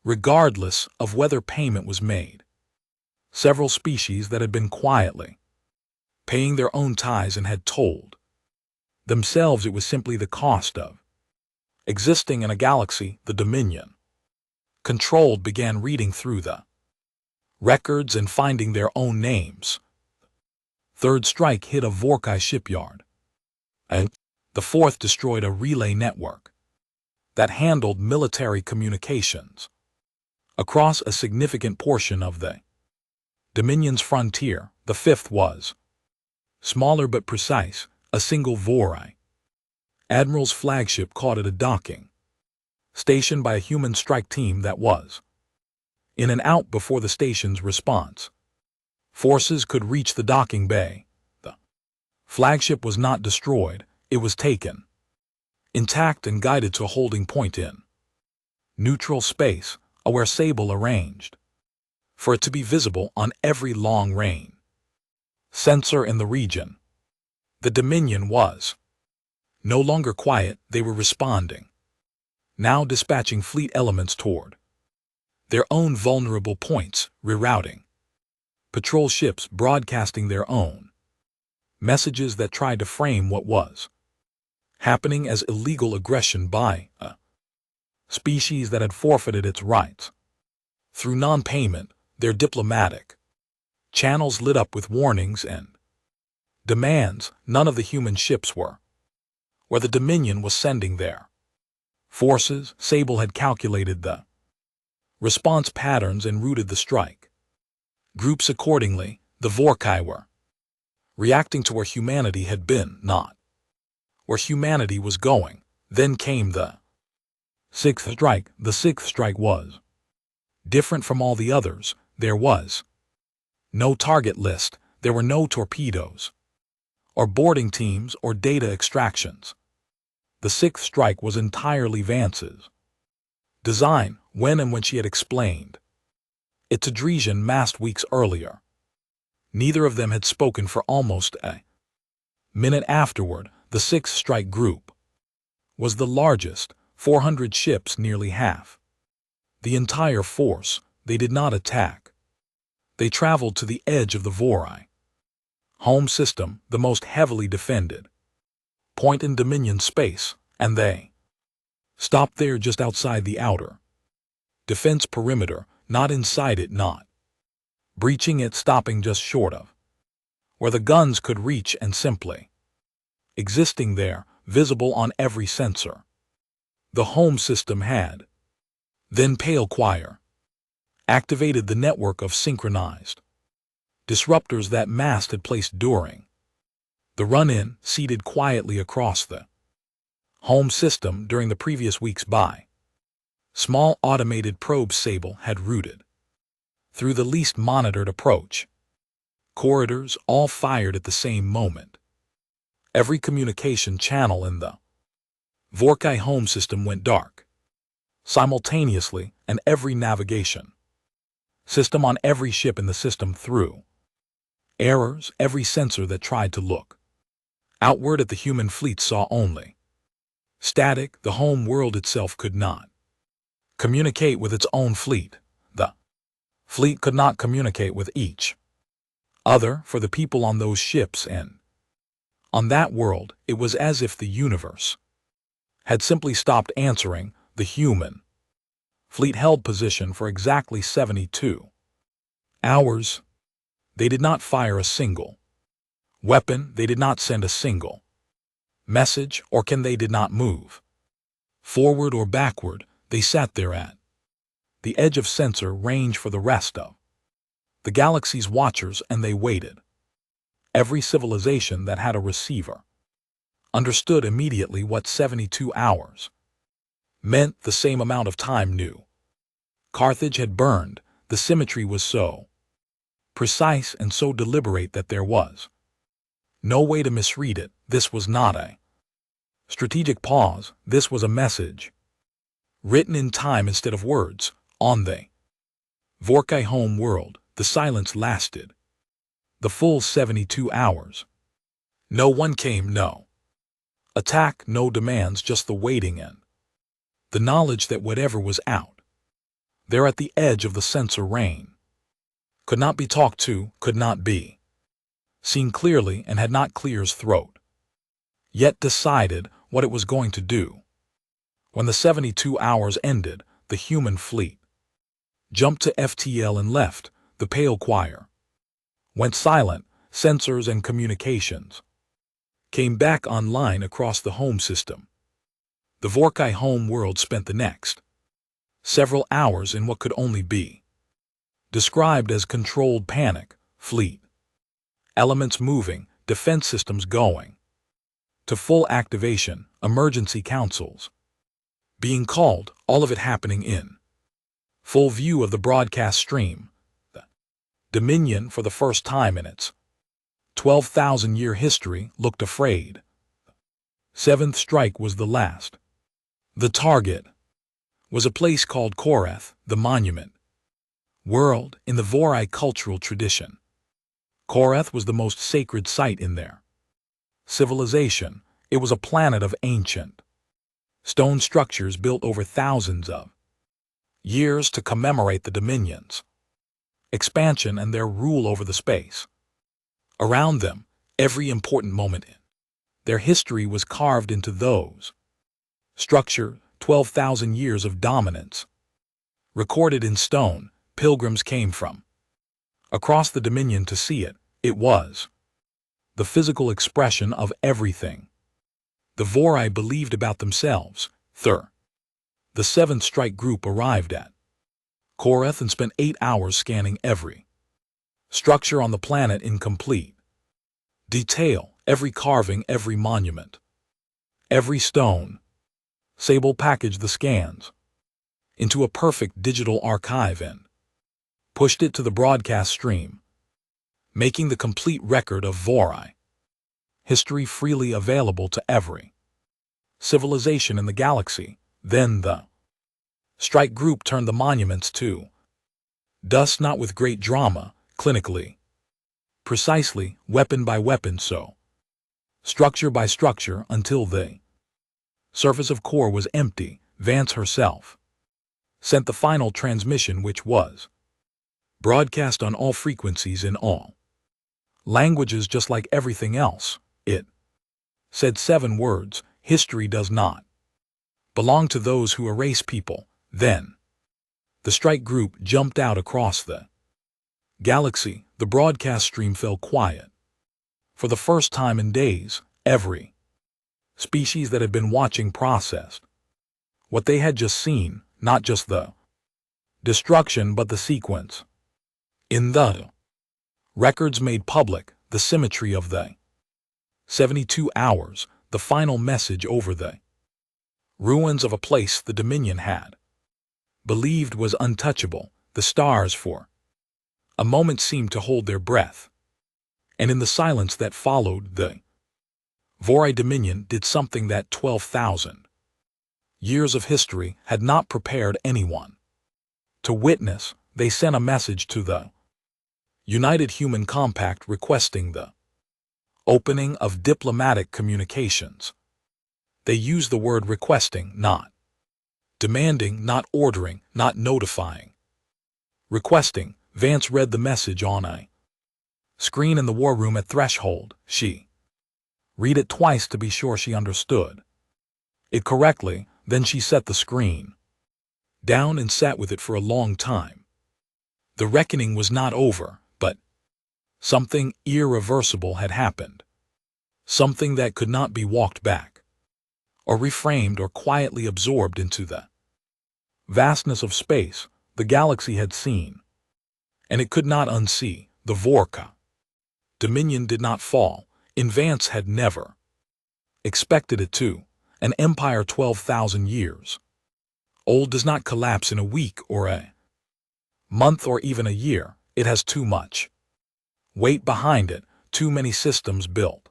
regardless of whether payment was made. Several species that had been quietly paying their own tithes and had told themselves it was simply the cost of existing in a galaxy the Dominion controlled began reading through the records and finding their own names. Third strike hit a Vorkai shipyard, and the fourth destroyed a relay network that handled military communications across a significant portion of the Dominion's frontier. The fifth was smaller but precise, a single Vorai Admiral's flagship caught at a docking station by a human strike team that was in and out before the station's response forces could reach the docking bay. The flagship was not destroyed, it was taken intact and guided to a holding point in neutral space, where Sable arranged for it to be visible on every long-range sensor in the region. The Dominion was no longer quiet, they were responding, now dispatching fleet elements toward their own vulnerable points, rerouting patrol ships, broadcasting their own messages that tried to frame what was happening as illegal aggression by a species that had forfeited its rights. Through non-payment, their diplomatic channels lit up with warnings and demands. None of the human ships were where the Dominion was sending their forces. Sable had calculated the response patterns and routed the strike groups accordingly. The Vorkai were reacting to where humanity had been, not where humanity was going. Then came the sixth strike. The sixth strike was different from all the others. There was no target list, there were no torpedoes, or boarding teams, or data extractions. The sixth strike was entirely Vance's design, when she had explained it to Dresian massed weeks earlier. Neither of them had spoken for almost a minute afterward. The sixth strike group was the largest, 400 ships, nearly half the entire force. They did not attack. They traveled to the edge of the Vorai home system, the most heavily defended point in Dominion space, and they stopped there just outside the outer defense perimeter, not inside it, not breaching it, stopping just short of where the guns could reach, and simply existing there, visible on every sensor. The home system had then Pale Choir activated the network of synchronized disruptors that Mast had placed during the run-in, seated quietly across the home system during the previous weeks by small automated probes Sable had routed through the least monitored approach corridors, all fired at the same moment. Every communication channel in the Vorkai home system went dark simultaneously, and every navigation system on every ship in the system threw errors. Every sensor that tried to look outward at the human fleet saw only static. The home world itself could not communicate with its own fleet. The fleet could not communicate with each other. For the people on those ships and on that world, it was as if the universe had simply stopped answering. The human fleet held position for exactly 72 hours. They did not fire a single weapon, they did not send a single message, or they did not move forward or backward. They sat there at the edge of sensor range for the rest of the galaxy's watchers, and they waited. Every civilization that had a receiver understood immediately what 72 hours meant. The same amount of time New Carthage had burned. The symmetry was so precise and so deliberate that there was no way to misread it. This was not a strategic pause, this was a message written in time instead of words. On the Vorkai home world, the silence lasted The full 72 hours. No one came, no attack, no demands, just the waiting and the knowledge that whatever was out there at the edge of the sensor rain could not be talked to, could not be seen clearly, and had not clear's throat yet decided what it was going to do. When the 72 hours ended, the human fleet jumped to FTL and left the pale choir. Went silent, sensors and communications came back online across the home system. The Vorkai home world spent the next several hours in what could only be described as controlled panic, fleet elements moving, defense systems going to full activation, emergency councils being called, all of it happening in full view of the broadcast stream. The Dominion, for the first time in its 12,000-year history, looked afraid. Seventh strike was the last. The target was a place called Korath, the monument world in the Vorai cultural tradition. Korath was the most sacred site in their civilization. It was a planet of ancient stone structures built over thousands of years to commemorate the Dominion's expansion and their rule over the space around them. Every important moment in their history was carved into those structure. 12,000 years of dominance recorded in stone. Pilgrims came from across the Dominion to see it. It was the physical expression of everything the Vorai believed about themselves. The Seventh Strike Group arrived at Korath and spent 8 hours scanning every structure on the planet in complete detail, every carving, every monument, every stone. Sable packaged the scans into a perfect digital archive and pushed it to the broadcast stream, making the complete record of Vorai history freely available to every civilization in the galaxy. Then the strike group turned the monuments to dust, not with great drama, clinically, precisely, weapon by weapon, so structure by structure, until the surface of core was empty. Vance herself sent the final transmission, which was broadcast on all frequencies in all languages, just like everything else. It said 7 words: history does not belong to those who erase people. Then the strike group jumped out across the galaxy. The broadcast stream fell quiet. For the first time in days, every species that had been watching processed what they had just seen, not just the destruction but the sequence in the records made public, the symmetry of the 72 hours, the final message over the ruins of a place the Dominion had believed was untouchable. The stars for a moment seemed to hold their breath, and in the silence that followed, the Vorai Dominion did something that 12,000 years of history had not prepared anyone to witness. They sent a message to the United Human Compact requesting the opening of diplomatic communications. They used the word requesting, not demanding, not ordering, not notifying. Requesting. Vance read the message on a screen in the war room at Threshold. She read it twice to be sure she understood it correctly. Then she set the screen down and sat with it for a long time. The reckoning was not over, but something irreversible had happened. Something that could not be walked back, or reframed, or quietly absorbed into the vastness of space the galaxy had seen. And it could not unsee. The Vorka Dominion did not fall. Vance had never expected it to. An empire 12,000 years old does not collapse in a week or a month or even a year. It has too much weight behind it, too many systems built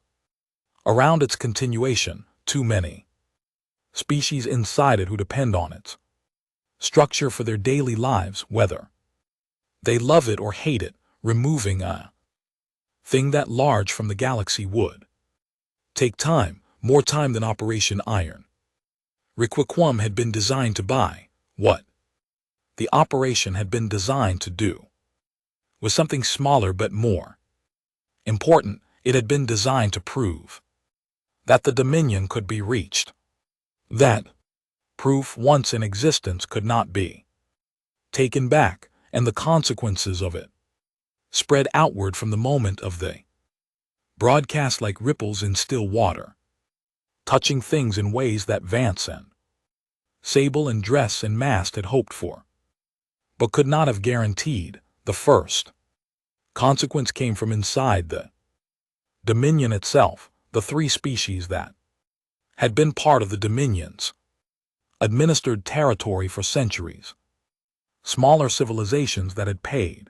around its continuation, too many species inside it who depend on its structure for their daily lives, whether they love it or hate it. Removing a thing that large from the galaxy would take time, more time than Operation Iron. Requiem had been designed to buy what the operation had been designed to do was something smaller but more important. It had been designed to prove that the Dominion could be reached. That proof, once in existence, could not be taken back, and the consequences of it spread outward from the moment of the broadcast like ripples in still water, touching things in ways that Vance and Sable and Dress and Mast had hoped for, but could not have guaranteed. The first consequence came from inside the Dominion itself, the three species that had been part of the Dominion's administered territory for centuries, smaller civilizations that had paid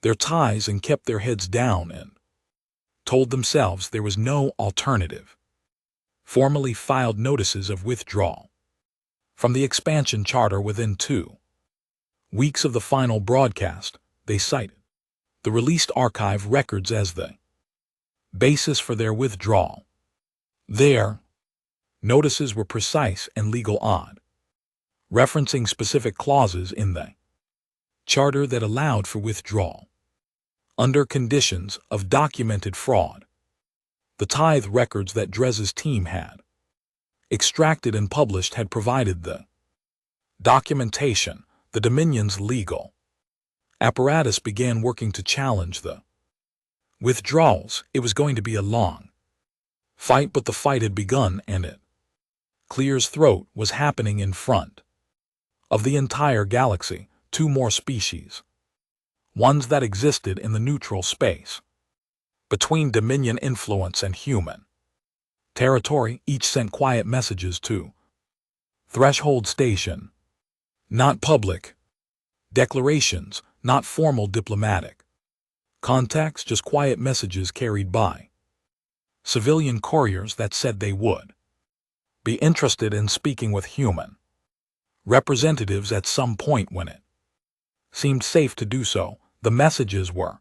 their tithes and kept their heads down and told themselves there was no alternative, formally filed notices of withdrawal from the expansion charter within 2 weeks of the final broadcast. They cited the released archive records as the basis for their withdrawal. Their notices were precise and legal odd, referencing specific clauses in the charter that allowed for withdrawal under conditions of documented fraud. The tithe records that Drez's team had extracted and published had provided the documentation. The Dominion's legal apparatus began working to challenge the withdrawals. It was going to be a long fight, but the fight had begun, and it clear's throat was happening in front of the entire galaxy. 2 more species, ones that existed in the neutral space between Dominion influence and human territory, each sent quiet messages to Threshold Station. Not public declarations, not formal diplomatic contacts, just quiet messages carried by civilian couriers that said they would be interested in speaking with human representatives at some point when it seemed safe to do so. The messages were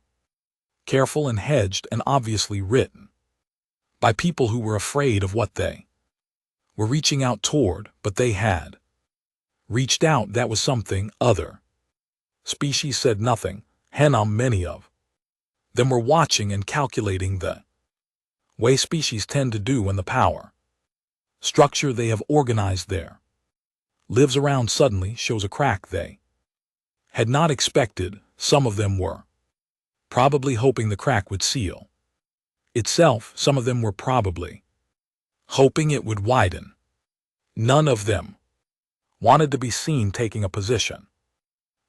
careful and hedged and obviously written by people who were afraid of what they were reaching out toward, but they had reached out. That was something other species said nothing. Henam, many of them were watching and calculating the way species tend to do when the power structure they have organized there lives around suddenly shows a crack they had not expected. Some of them were probably hoping the crack would seal itself. Some of them were probably hoping it would widen. None of them wanted to be seen taking a position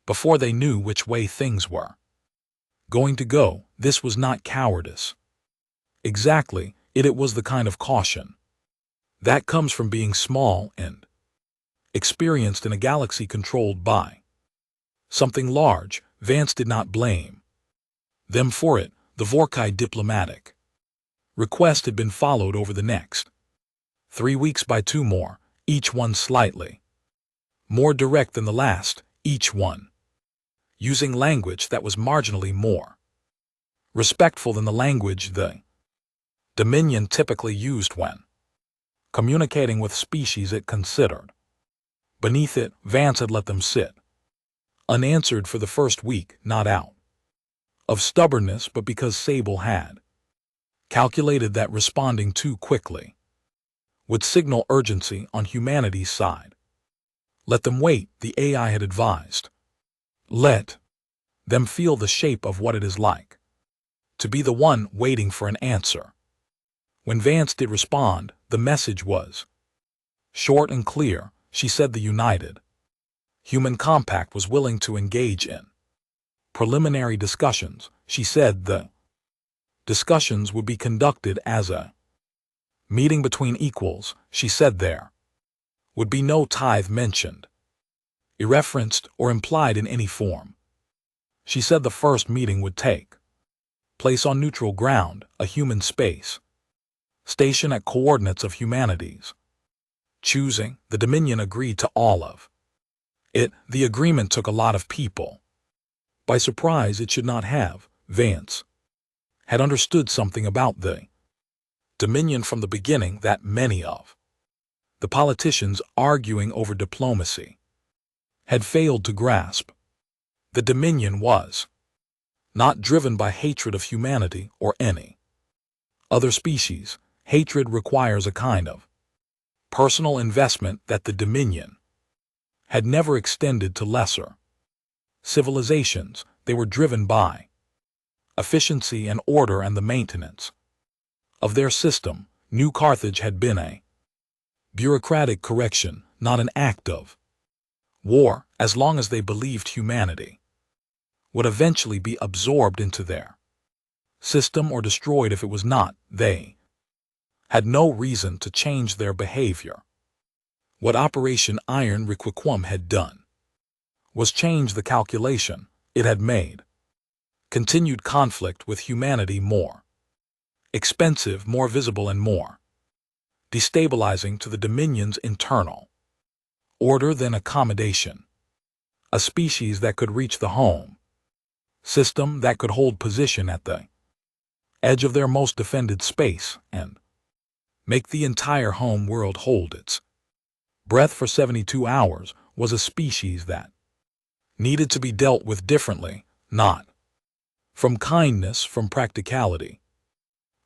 before they knew which way things were going to go. This was not cowardice. Exactly, it was the kind of caution that comes from being small and experienced in a galaxy controlled by something large. Vance did not blame them for it. The Vorkai diplomatic request had been followed over the next 3 weeks by 2 more, each one slightly more direct than the last, each one using language that was marginally more respectful than the language the Dominion typically used when communicating with species it considered beneath it. Vance had let them sit unanswered for the first week, not out of stubbornness, but because Sable had calculated that responding too quickly would signal urgency on humanity's side. Let them wait, the AI had advised. Let them feel the shape of what it is like to be the one waiting for an answer. When Vance did respond, the message was short and clear. She said the United Human Compact was willing to engage in preliminary discussions. She said the discussions would be conducted as a meeting between equals. She said there would be no tithe mentioned, irreferenced or implied in any form. She said the first meeting would take place on neutral ground, a human space station at coordinates of humanity's choosing. The Dominion agreed to all of it. The agreement took a lot of people by surprise. It should not have. Vance had understood something about the Dominion from the beginning that many of the politicians arguing over diplomacy had failed to grasp. The Dominion was not driven by hatred of humanity or any other species. Hatred requires a kind of personal investment that the Dominion had never extended to lesser civilizations. They were driven by efficiency and order and the maintenance of their system. New Carthage had been a bureaucratic correction, not an act of war, as long as they believed humanity would eventually be absorbed into their system or destroyed if it was not. They had no reason to change their behavior. What Operation Iron Requiem had done was change the calculation. It had made continued conflict with humanity more expensive, more visible, and more destabilizing to the Dominion's internal order than accommodation. A species that could reach the home system, that could hold position at the edge of their most defended space and make the entire home world hold its breath for 72 hours, was a species that needed to be dealt with differently, not from kindness, from practicality.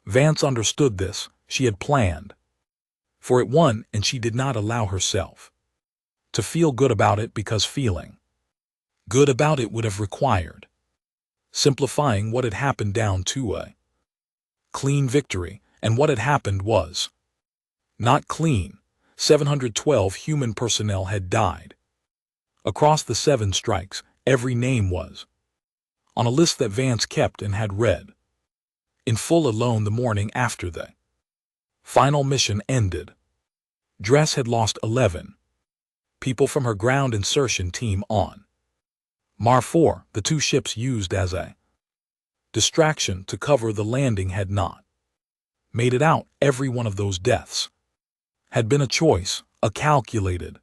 Vance understood this. She had planned for it and she did not allow herself to feel good about it, because feeling good about it would have required simplifying what had happened down to a clean victory, and what had happened was not clean. 712 human personnel had died. Across the 7 strikes, every name was on a list that Vance kept and had read in full alone the morning after the final mission ended. Dress had lost 11 people from her ground insertion team on Mar 4. The 2 ships used as a distraction to cover the landing had not made it out. Every one of those deaths had been a choice, a calculated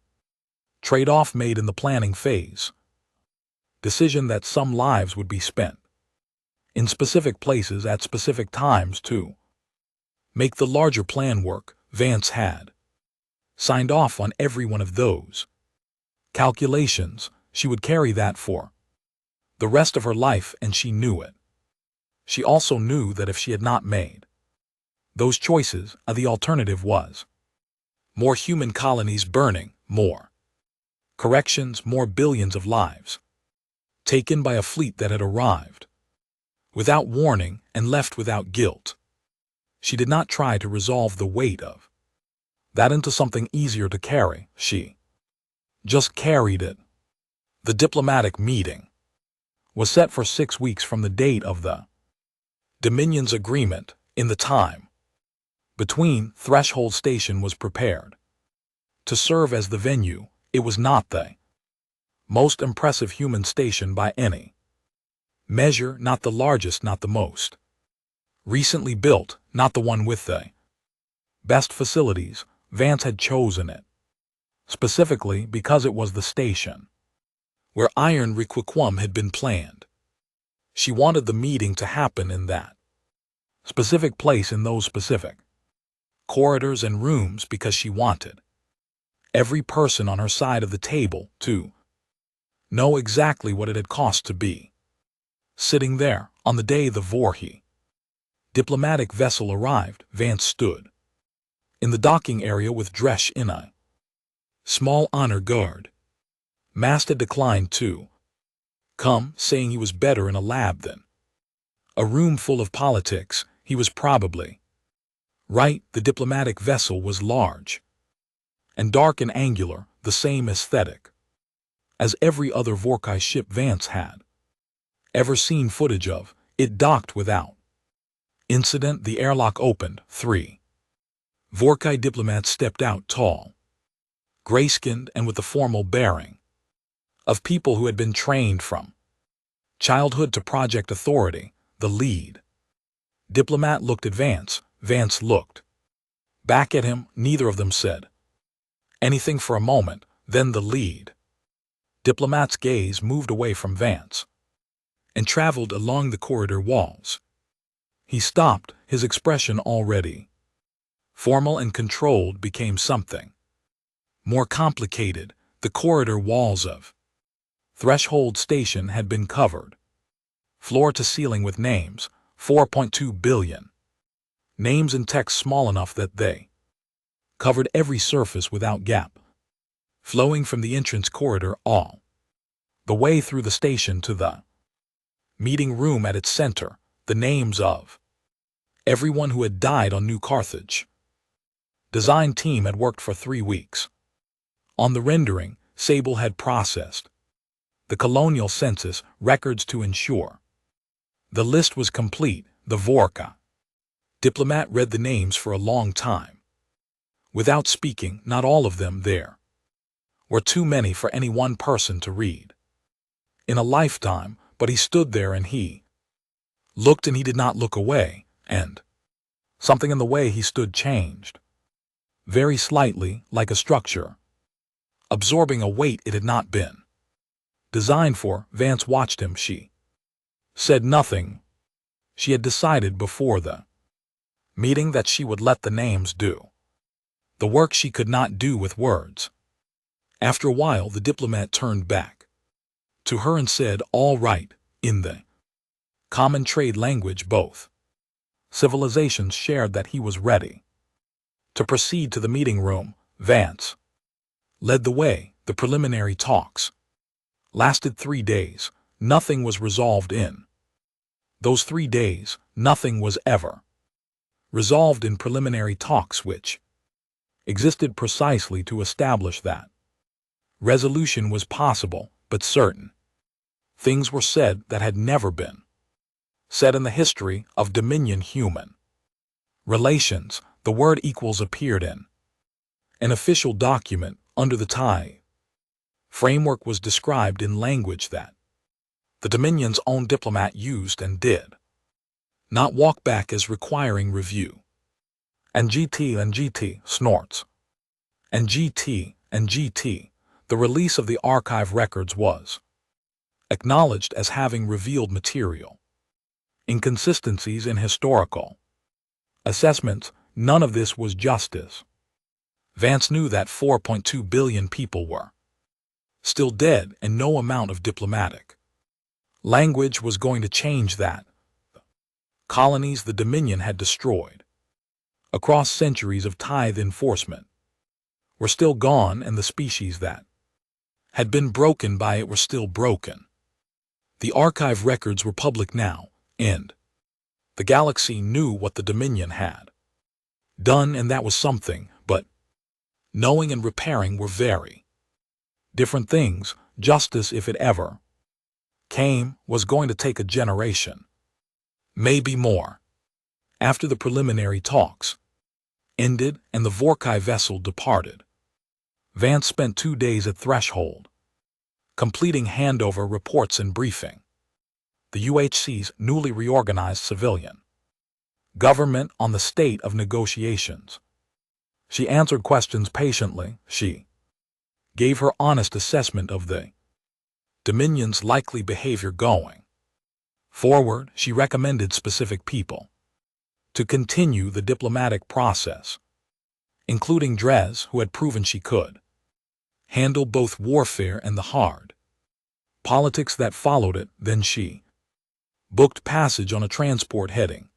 trade-off made in the planning phase. Decision that some lives would be spent in specific places at specific times to make the larger plan work. Vance had signed off on every one of those calculations. She would carry that for the rest of her life, and she knew it. She also knew that if she had not made those choices, the alternative was more human colonies burning, more corrections, more billions of lives taken by a fleet that had arrived without warning and left without guilt. She did not try to resolve the weight of that into something easier to carry. She just carried it. The diplomatic meeting was set for 6 weeks from the date of the Dominion's agreement. In the time between, Threshold Station was prepared to serve as the venue. It was not the most impressive human station by any measure, not the largest, not the most recently built, not the one with the best facilities. Vance had chosen it specifically because it was the station where Iron Requiem had been planned. She wanted the meeting to happen in that specific place, in those specific corridors and rooms, because she wanted every person on her side of the table to know exactly what it had cost to be sitting there. On the day the Vorhi diplomatic vessel arrived, Vance stood in the docking area with Dresch in a small honor guard. Mast had declined to come, saying he was better in a lab than a room full of politics. He was probably right. The diplomatic vessel was large and dark and angular, the same aesthetic as every other Vorkai ship Vance had ever seen footage of. It docked without incident. The airlock opened. 3 Vorkai diplomats stepped out, tall, gray-skinned, and with the formal bearing of people who had been trained from childhood to project authority. The lead diplomat looked at Vance. Vance looked back at him. Neither of them said anything for a moment. Then the lead diplomat's gaze moved away from Vance and traveled along the corridor walls. He stopped, his expression already formal and controlled became something more complicated. The corridor walls of Threshold Station had been covered, floor to ceiling, with names, 4.2 billion. Names in text small enough that they covered every surface without gap, flowing from the entrance corridor all the way through the station to the meeting room at its center, the names of everyone who had died on New Carthage. Design team had worked for 3 weeks on the rendering. Sable had processed the colonial census records to ensure the list was complete. The Vorka diplomat read the names for a long time without speaking. Not all of them there were too many for any one person to read in a lifetime, but he stood there and he looked, and he did not look away, and something in the way he stood changed very slightly, like a structure absorbing a weight it had not been designed for. Vance watched him. She said nothing. She had decided before the meeting that she would let the names do the work she could not do with words. After a while, the diplomat turned back to her and said, "All right," in the common trade language both civilizations shared, that he was ready to proceed to the meeting room. Vance led the way. The preliminary talks lasted 3 days. Nothing was resolved in those 3 days. Nothing was ever resolved in preliminary talks, which existed precisely to establish that resolution was possible, but certain things were said that had never been said in the history of Dominion human relations. The word equals appeared in an official document under the tie framework, was described in language that the Dominion's own diplomat used and did not walk back as requiring review. And GT snorts. And GT, the release of the archive records was acknowledged as having revealed material inconsistencies in historical assessments. None of this was justice. Vance knew that 4.2 billion people were still dead, and no amount of diplomatic language was going to change that. The colonies the Dominion had destroyed across centuries of tithe enforcement were still gone, and the species that had been broken by it were still broken. The archive records were public now, and the galaxy knew what the Dominion had done, and that was something, but knowing and repairing were very different things. Justice, if it ever came, was going to take a generation, maybe more. After the preliminary talks ended and the Vorkai vessel departed, Vance spent 2 days at Threshold, completing handover reports and briefing the UHC's newly reorganized civilian government on the state of negotiations. She answered questions patiently. She gave her honest assessment of the Dominion's likely behavior going forward. She recommended specific people to continue the diplomatic process, including Drez, who had proven she could handle both warfare and the hard politics that followed it. Then she booked passage on a transport heading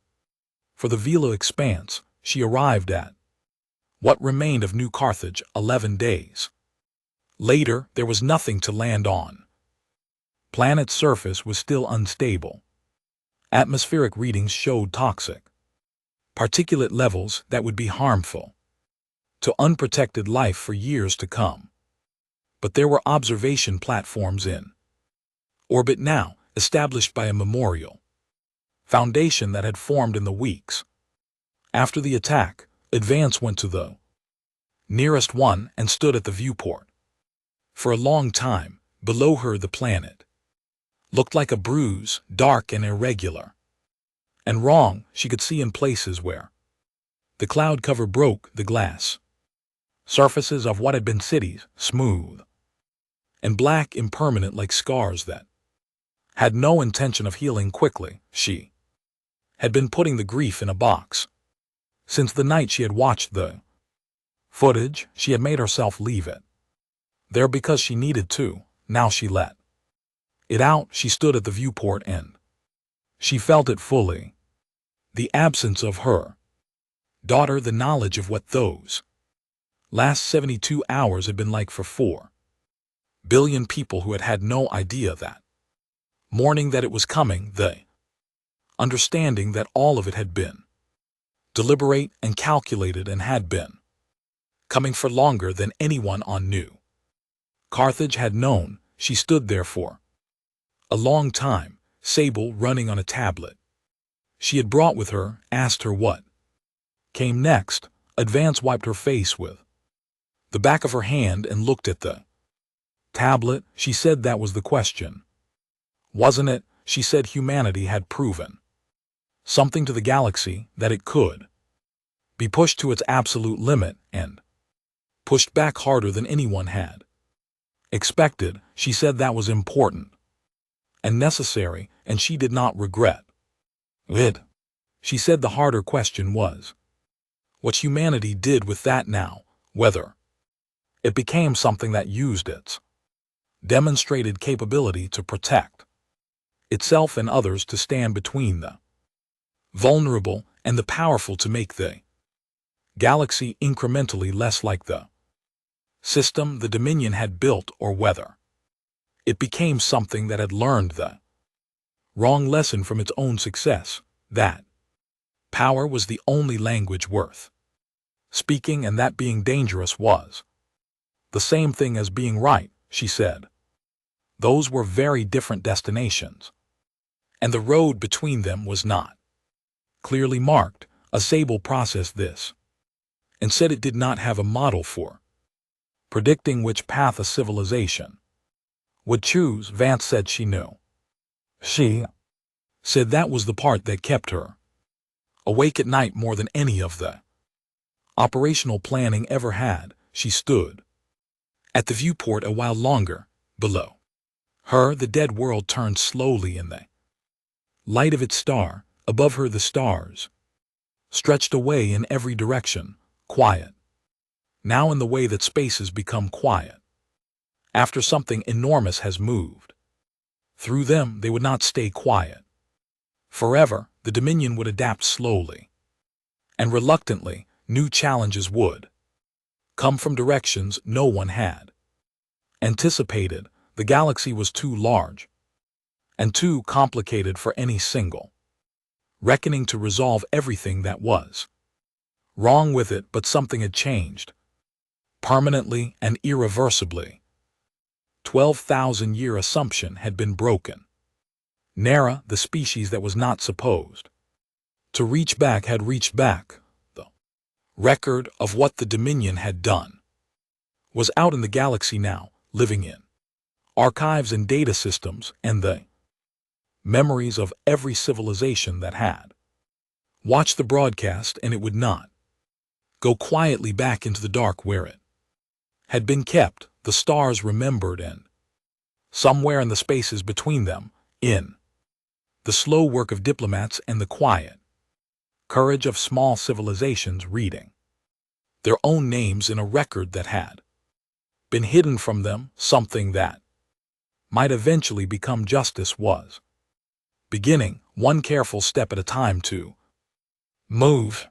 for the Vila Expanse. She arrived at what remained of New Carthage 11 days later. There was nothing to land on. Planet's surface was still unstable. Atmospheric readings showed toxic particulate levels that would be harmful to unprotected life for years to come. But there were observation platforms in orbit now, established by a memorial foundation that had formed in the weeks after the attack. Advance went to the nearest one and stood at the viewport. For a long time, below her the planet looked like a bruise, dark and irregular and wrong. She could see in places where the cloud cover broke the glass surfaces of what had been cities, smooth and black, impermanent, like scars that had no intention of healing quickly. She had been putting the grief in a box. Since the night she had watched the footage, she had made herself leave it there because she needed to. Now she let it out. She stood at the viewport and she felt it fully. The absence of her daughter, the knowledge of what those last 72 hours had been like for 4 billion people who had had no idea that morning that it was coming, the understanding that all of it had been deliberate and calculated and had been coming for longer than anyone on New Carthage had known. She stood there for a long time, Sable running on a tablet she had brought with her, asked her what came next. Advance wiped her face with the back of her hand and looked at the tablet. She said that was the question, wasn't it? She said humanity had proven something to the galaxy, that it could be pushed to its absolute limit and pushed back harder than anyone had expected. She said that was important and necessary, and she did not regret it. She said the harder question was what humanity did with that now, whether it became something that used its demonstrated capability to protect itself and others, to stand between the vulnerable and the powerful, to make the galaxy incrementally less like the system the Dominion had built, or whether it became something that had learned the wrong lesson from its own success, that power was the only language worth speaking, and that being dangerous was the same thing as being right. She said those were very different destinations, and the road between them was not clearly marked. A Sable processed this and said it did not have a model for predicting which path a civilization would choose. Vance said she knew. She said that was the part that kept her awake at night more than any of the operational planning ever had. She stood at the viewport a while longer. Below her, the dead world turned slowly in the light of its star. Above her, the stars stretched away in every direction, quiet now, in the way that spaces become quiet after something enormous has moved through them. They would not stay quiet forever. The Dominion would adapt slowly and reluctantly. New challenges would come from directions no one had anticipated. The galaxy was too large and too complicated for any single reckoning to resolve everything that was wrong with it, but something had changed permanently and irreversibly. 12,000-year assumption had been broken. Nera, the species that was not supposed to reach back, had reached back. The record of what the Dominion had done was out in the galaxy now, living in archives and data systems, and the memories of every civilization that had watched the broadcast, and it would not go quietly back into the dark where it had been kept. The stars remembered, and somewhere in the spaces between them, in the slow work of diplomats and the quiet courage of small civilizations reading their own names in a record that had been hidden from them, something that might eventually become justice was beginning, one careful step at a time, to move